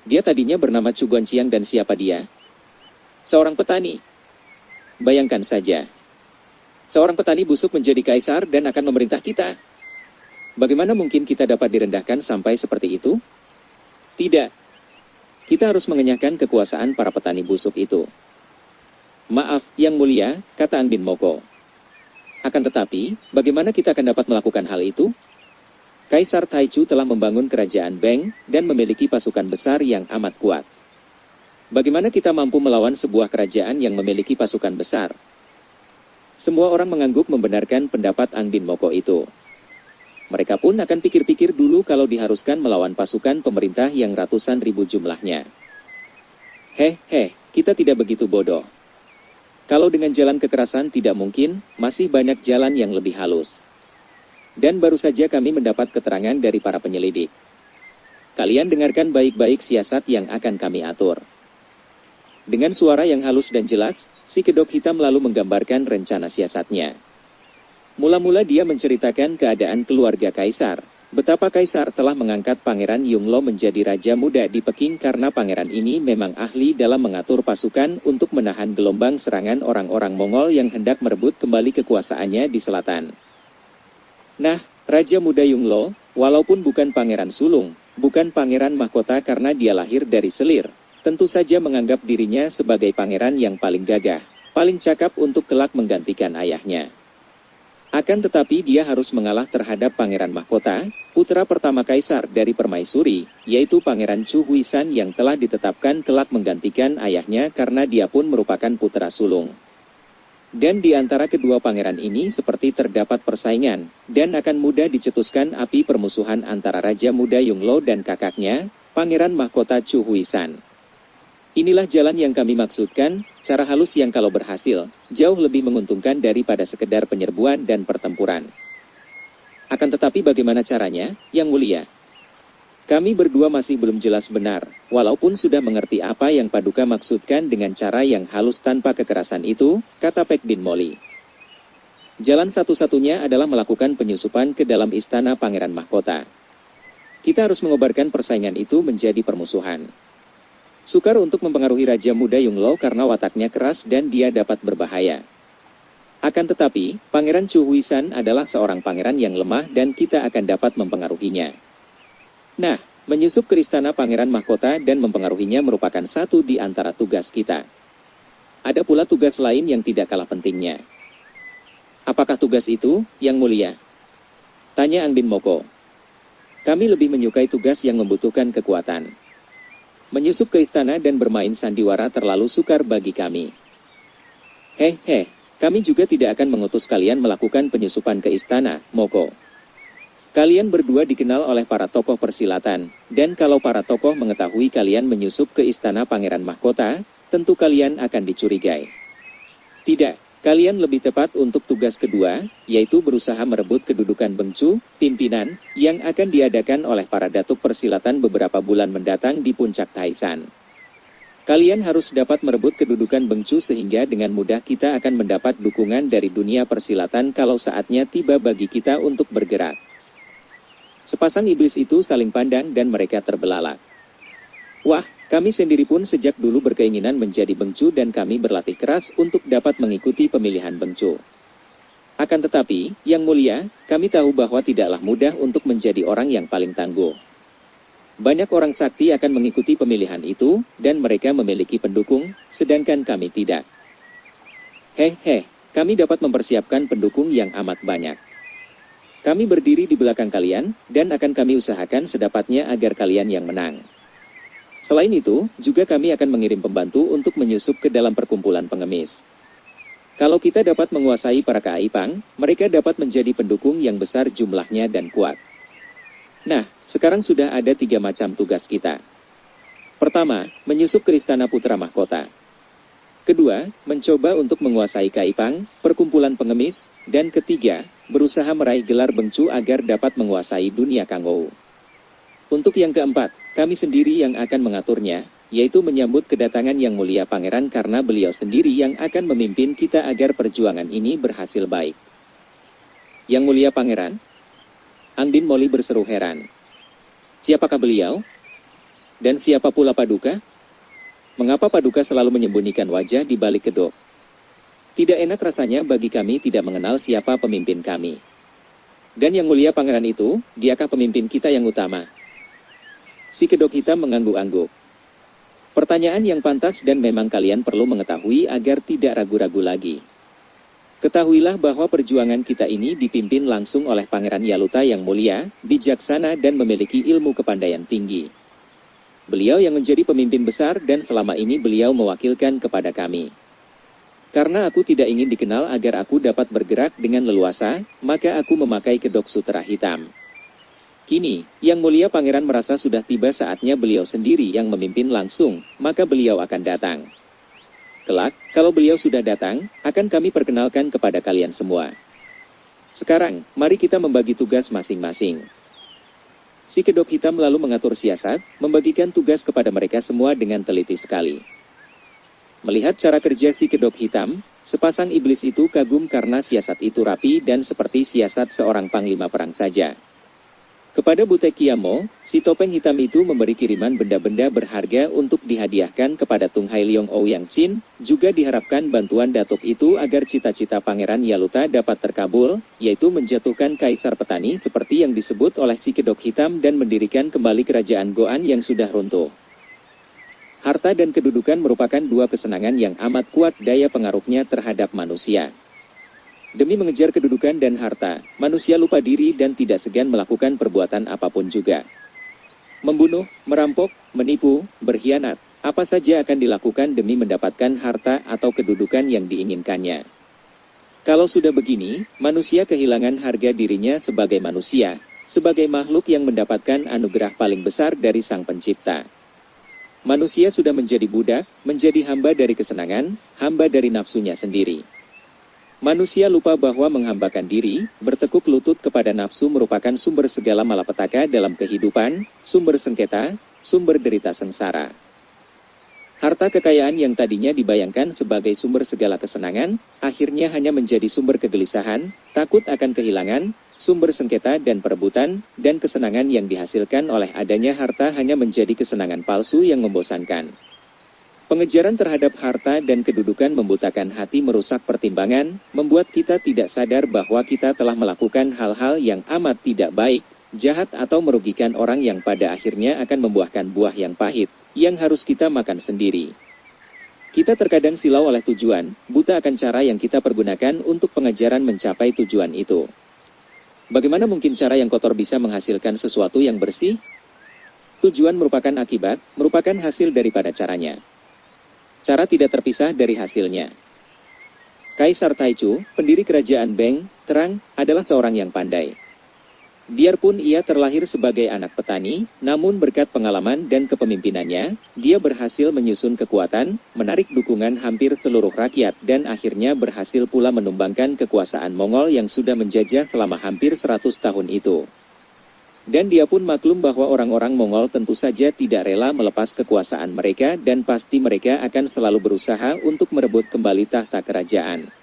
Dia tadinya bernama Chu Guanqiang dan siapa dia? Seorang petani. Bayangkan saja. Seorang petani busuk menjadi kaisar dan akan memerintah kita. Bagaimana mungkin kita dapat direndahkan sampai seperti itu? Tidak. Kita harus mengenyahkan kekuasaan para petani busuk itu. Maaf, Yang Mulia, kata Ang Bin Moko. Akan tetapi, bagaimana kita akan dapat melakukan hal itu? Kaisar Taichu telah membangun kerajaan Beng dan memiliki pasukan besar yang amat kuat. Bagaimana kita mampu melawan sebuah kerajaan yang memiliki pasukan besar? Semua orang mengangguk membenarkan pendapat Ang Bin Moko itu. Mereka pun akan pikir-pikir dulu kalau diharuskan melawan pasukan pemerintah yang ratusan ribu jumlahnya. Kita tidak begitu bodoh. Kalau dengan jalan kekerasan tidak mungkin, masih banyak jalan yang lebih halus. Dan baru saja kami mendapat keterangan dari para penyelidik. Kalian dengarkan baik-baik siasat yang akan kami atur. Dengan suara yang halus dan jelas, si kedok hitam lalu menggambarkan rencana siasatnya. Mula-mula dia menceritakan keadaan keluarga Kaisar, betapa Kaisar telah mengangkat Pangeran Yunglo menjadi Raja Muda di Peking karena pangeran ini memang ahli dalam mengatur pasukan untuk menahan gelombang serangan orang-orang Mongol yang hendak merebut kembali kekuasaannya di selatan. Nah, Raja Muda Yunglo, walaupun bukan pangeran sulung, bukan pangeran mahkota karena dia lahir dari selir, tentu saja menganggap dirinya sebagai pangeran yang paling gagah, paling cakap untuk kelak menggantikan ayahnya. Akan tetapi dia harus mengalah terhadap Pangeran Mahkota, putra pertama kaisar dari Permaisuri, yaitu Pangeran Chu Huisan yang telah ditetapkan kelak menggantikan ayahnya karena dia pun merupakan putra sulung. Dan di antara kedua pangeran ini seperti terdapat persaingan, dan akan mudah dicetuskan api permusuhan antara Raja Muda Yonglo dan kakaknya, Pangeran Mahkota Chu Huisan. Inilah jalan yang kami maksudkan, cara halus yang kalau berhasil, jauh lebih menguntungkan daripada sekedar penyerbuan dan pertempuran. Akan tetapi bagaimana caranya, Yang Mulia? Kami berdua masih belum jelas benar, walaupun sudah mengerti apa yang Paduka maksudkan dengan cara yang halus tanpa kekerasan itu, kata Pek Bin Moli. Jalan satu-satunya adalah melakukan penyusupan ke dalam istana Pangeran Mahkota. Kita harus mengobarkan persaingan itu menjadi permusuhan. Sukar untuk mempengaruhi Raja Muda Yonglo karena wataknya keras dan dia dapat berbahaya. Akan tetapi, Pangeran Chu Huisan adalah seorang pangeran yang lemah dan kita akan dapat mempengaruhinya. Nah, menyusup ke istana Pangeran Mahkota dan mempengaruhinya merupakan satu di antara tugas kita. Ada pula tugas lain yang tidak kalah pentingnya. Apakah tugas itu, Yang Mulia? Tanya Ang Bin Moko. Kami lebih menyukai tugas yang membutuhkan kekuatan. Menyusup ke istana dan bermain sandiwara terlalu sukar bagi kami. Kami juga tidak akan mengutus kalian melakukan penyusupan ke istana, Moko. Kalian berdua dikenal oleh para tokoh persilatan, dan kalau para tokoh mengetahui kalian menyusup ke istana Pangeran Mahkota, tentu kalian akan dicurigai. Tidak. Kalian lebih tepat untuk tugas kedua, yaitu berusaha merebut kedudukan Bengcu, pimpinan, yang akan diadakan oleh para datuk persilatan beberapa bulan mendatang di puncak Taisan. Kalian harus dapat merebut kedudukan Bengcu sehingga dengan mudah kita akan mendapat dukungan dari dunia persilatan kalau saatnya tiba bagi kita untuk bergerak. Sepasang iblis itu saling pandang dan mereka terbelalak. Wah, kami sendiri pun sejak dulu berkeinginan menjadi Bengcu dan kami berlatih keras untuk dapat mengikuti pemilihan Bengcu. Akan tetapi, Yang Mulia, kami tahu bahwa tidaklah mudah untuk menjadi orang yang paling tangguh. Banyak orang sakti akan mengikuti pemilihan itu, dan mereka memiliki pendukung, sedangkan kami tidak. Kami dapat mempersiapkan pendukung yang amat banyak. Kami berdiri di belakang kalian, dan akan kami usahakan sedapatnya agar kalian yang menang. Selain itu, juga kami akan mengirim pembantu untuk menyusup ke dalam perkumpulan pengemis. Kalau kita dapat menguasai para Kaipang, mereka dapat menjadi pendukung yang besar jumlahnya dan kuat. Nah, sekarang sudah ada 3 macam tugas kita. Pertama, menyusup ke Istana Putra Mahkota. Kedua, mencoba untuk menguasai Kaipang, perkumpulan pengemis, dan ketiga, berusaha meraih gelar Bengcu agar dapat menguasai dunia Kangou. Untuk yang keempat, kami sendiri yang akan mengaturnya, yaitu menyambut kedatangan Yang Mulia Pangeran karena beliau sendiri yang akan memimpin kita agar perjuangan ini berhasil baik. Yang Mulia Pangeran? Ang Bin Moli berseru heran. Siapakah beliau? Dan siapa pula Paduka? Mengapa Paduka selalu menyembunyikan wajah di balik kedok? Tidak enak rasanya bagi kami tidak mengenal siapa pemimpin kami. Dan Yang Mulia Pangeran itu, diakah pemimpin kita yang utama? Si kedok hitam mengangguk-angguk. Pertanyaan yang pantas dan memang kalian perlu mengetahui agar tidak ragu-ragu lagi. Ketahuilah bahwa perjuangan kita ini dipimpin langsung oleh Pangeran Yaluta yang mulia, bijaksana dan memiliki ilmu kepandaian tinggi. Beliau yang menjadi pemimpin besar dan selama ini beliau mewakilkan kepada kami. Karena aku tidak ingin dikenal agar aku dapat bergerak dengan leluasa, maka aku memakai kedok sutera hitam. Kini, Yang Mulia Pangeran merasa sudah tiba saatnya beliau sendiri yang memimpin langsung, maka beliau akan datang. Kelak, kalau beliau sudah datang, akan kami perkenalkan kepada kalian semua. Sekarang, mari kita membagi tugas masing-masing. Si kedok hitam lalu mengatur siasat, membagikan tugas kepada mereka semua dengan teliti sekali. Melihat cara kerja si kedok hitam, sepasang iblis itu kagum karena siasat itu rapi dan seperti siasat seorang panglima perang saja. Kepada Butek Kiamo, si topeng hitam itu memberi kiriman benda-benda berharga untuk dihadiahkan kepada Tung Hai Leong Ouyang Chin, juga diharapkan bantuan datuk itu agar cita-cita Pangeran Yaluta dapat terkabul, yaitu menjatuhkan Kaisar Petani seperti yang disebut oleh si kedok hitam dan mendirikan kembali kerajaan Goan yang sudah runtuh. Harta dan kedudukan merupakan dua kesenangan yang amat kuat daya pengaruhnya terhadap manusia. Demi mengejar kedudukan dan harta, manusia lupa diri dan tidak segan melakukan perbuatan apapun juga. Membunuh, merampok, menipu, berkhianat, apa saja akan dilakukan demi mendapatkan harta atau kedudukan yang diinginkannya. Kalau sudah begini, manusia kehilangan harga dirinya sebagai manusia, sebagai makhluk yang mendapatkan anugerah paling besar dari Sang Pencipta. Manusia sudah menjadi budak, menjadi hamba dari kesenangan, hamba dari nafsunya sendiri. Manusia lupa bahwa menghambakan diri, bertekuk lutut kepada nafsu merupakan sumber segala malapetaka dalam kehidupan, sumber sengketa, sumber derita sengsara. Harta kekayaan yang tadinya dibayangkan sebagai sumber segala kesenangan, akhirnya hanya menjadi sumber kegelisahan, takut akan kehilangan, sumber sengketa dan perebutan, dan kesenangan yang dihasilkan oleh adanya harta hanya menjadi kesenangan palsu yang membosankan. Pengejaran terhadap harta dan kedudukan membutakan hati, merusak pertimbangan, membuat kita tidak sadar bahwa kita telah melakukan hal-hal yang amat tidak baik, jahat atau merugikan orang yang pada akhirnya akan membuahkan buah yang pahit, yang harus kita makan sendiri. Kita terkadang silau oleh tujuan, buta akan cara yang kita pergunakan untuk pengejaran mencapai tujuan itu. Bagaimana mungkin cara yang kotor bisa menghasilkan sesuatu yang bersih? Tujuan merupakan akibat, merupakan hasil daripada caranya. Cara tidak terpisah dari hasilnya. Kaisar Taichu, pendiri kerajaan Beng, Terang, adalah seorang yang pandai. Biarpun ia terlahir sebagai anak petani, namun berkat pengalaman dan kepemimpinannya, dia berhasil menyusun kekuatan, menarik dukungan hampir seluruh rakyat dan akhirnya berhasil pula menumbangkan kekuasaan Mongol yang sudah menjajah selama hampir 100 tahun itu. Dan dia pun maklum bahwa orang-orang Mongol tentu saja tidak rela melepas kekuasaan mereka dan pasti mereka akan selalu berusaha untuk merebut kembali tahta kerajaan.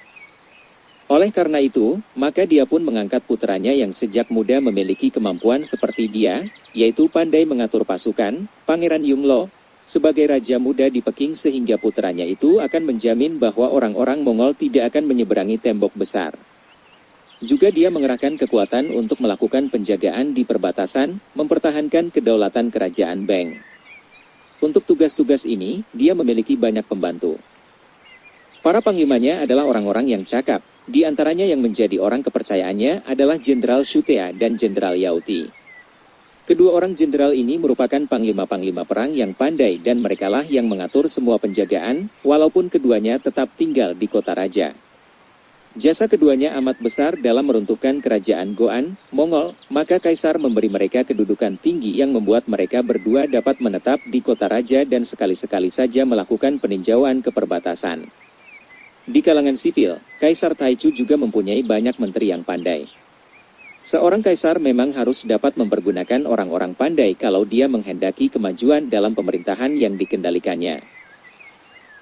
Oleh karena itu, maka dia pun mengangkat putranya yang sejak muda memiliki kemampuan seperti dia, yaitu pandai mengatur pasukan, Pangeran Yunglo, sebagai raja muda di Peking sehingga putranya itu akan menjamin bahwa orang-orang Mongol tidak akan menyeberangi tembok besar. Juga dia mengerahkan kekuatan untuk melakukan penjagaan di perbatasan, mempertahankan kedaulatan kerajaan Beng. Untuk tugas-tugas ini, dia memiliki banyak pembantu. Para panglimanya adalah orang-orang yang cakap, di antaranya yang menjadi orang kepercayaannya adalah Jenderal Shutea dan Jenderal Yauti. Kedua orang jenderal ini merupakan panglima-panglima perang yang pandai dan merekalah yang mengatur semua penjagaan, walaupun keduanya tetap tinggal di kota raja. Jasa keduanya amat besar dalam meruntuhkan kerajaan Goan, Mongol, maka Kaisar memberi mereka kedudukan tinggi yang membuat mereka berdua dapat menetap di kota raja dan sekali-sekali saja melakukan peninjauan ke perbatasan. Di kalangan sipil, Kaisar Taichu juga mempunyai banyak menteri yang pandai. Seorang kaisar memang harus dapat mempergunakan orang-orang pandai kalau dia menghendaki kemajuan dalam pemerintahan yang dikendalikannya.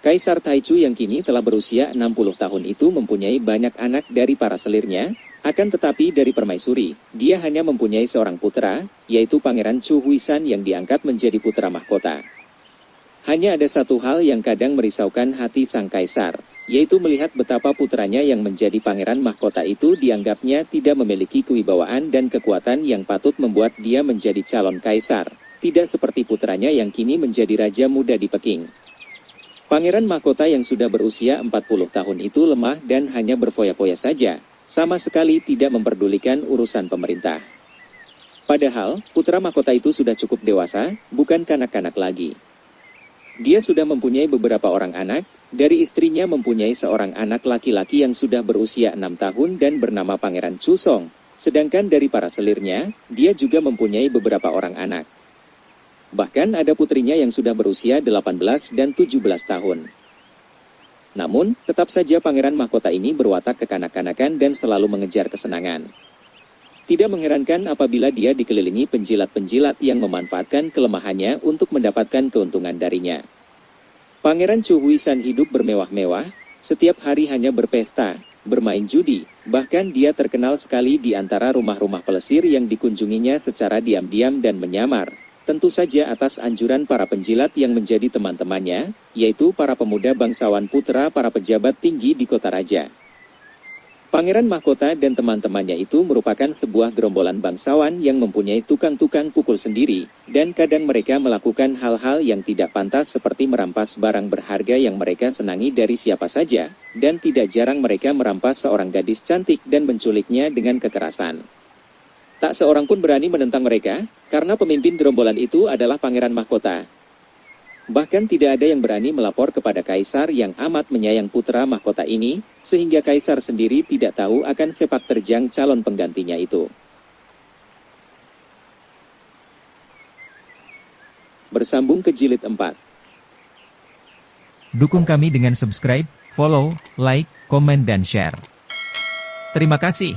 Kaisar Taichu yang kini telah berusia 60 tahun itu mempunyai banyak anak dari para selirnya, akan tetapi dari permaisuri, dia hanya mempunyai seorang putra, yaitu Pangeran Chu Huisan yang diangkat menjadi putra mahkota. Hanya ada satu hal yang kadang merisaukan hati sang kaisar, yaitu melihat betapa putranya yang menjadi pangeran mahkota itu dianggapnya tidak memiliki kewibawaan dan kekuatan yang patut membuat dia menjadi calon kaisar, tidak seperti putranya yang kini menjadi raja muda di Peking. Pangeran mahkota yang sudah berusia 40 tahun itu lemah dan hanya berfoya-foya saja, sama sekali tidak memperdulikan urusan pemerintah. Padahal, putra mahkota itu sudah cukup dewasa, bukan kanak-kanak lagi. Dia sudah mempunyai beberapa orang anak, dari istrinya mempunyai seorang anak laki-laki yang sudah berusia 6 tahun dan bernama Pangeran Chu Song, sedangkan dari para selirnya, dia juga mempunyai beberapa orang anak. Bahkan ada putrinya yang sudah berusia 18 dan 17 tahun. Namun, tetap saja pangeran mahkota ini berwatak kekanak-kanakan dan selalu mengejar kesenangan. Tidak mengherankan apabila dia dikelilingi penjilat-penjilat yang memanfaatkan kelemahannya untuk mendapatkan keuntungan darinya. Pangeran Chu Huisan hidup bermewah-mewah, setiap hari hanya berpesta, bermain judi, bahkan dia terkenal sekali di antara rumah-rumah pelesir yang dikunjunginya secara diam-diam dan menyamar, tentu saja atas anjuran para penjilat yang menjadi teman-temannya, yaitu para pemuda bangsawan putra para pejabat tinggi di kota raja. Pangeran Mahkota dan teman-temannya itu merupakan sebuah gerombolan bangsawan yang mempunyai tukang-tukang pukul sendiri, dan kadang mereka melakukan hal-hal yang tidak pantas seperti merampas barang berharga yang mereka senangi dari siapa saja, dan tidak jarang mereka merampas seorang gadis cantik dan menculiknya dengan kekerasan. Tak seorang pun berani menentang mereka, karena pemimpin gerombolan itu adalah Pangeran Mahkota. Bahkan tidak ada yang berani melapor kepada Kaisar yang amat menyayang putra mahkota ini, sehingga Kaisar sendiri tidak tahu akan sepak terjang calon penggantinya itu. Bersambung ke jilid 4. Dukung kami dengan subscribe, follow, like, komen dan share. Terima kasih.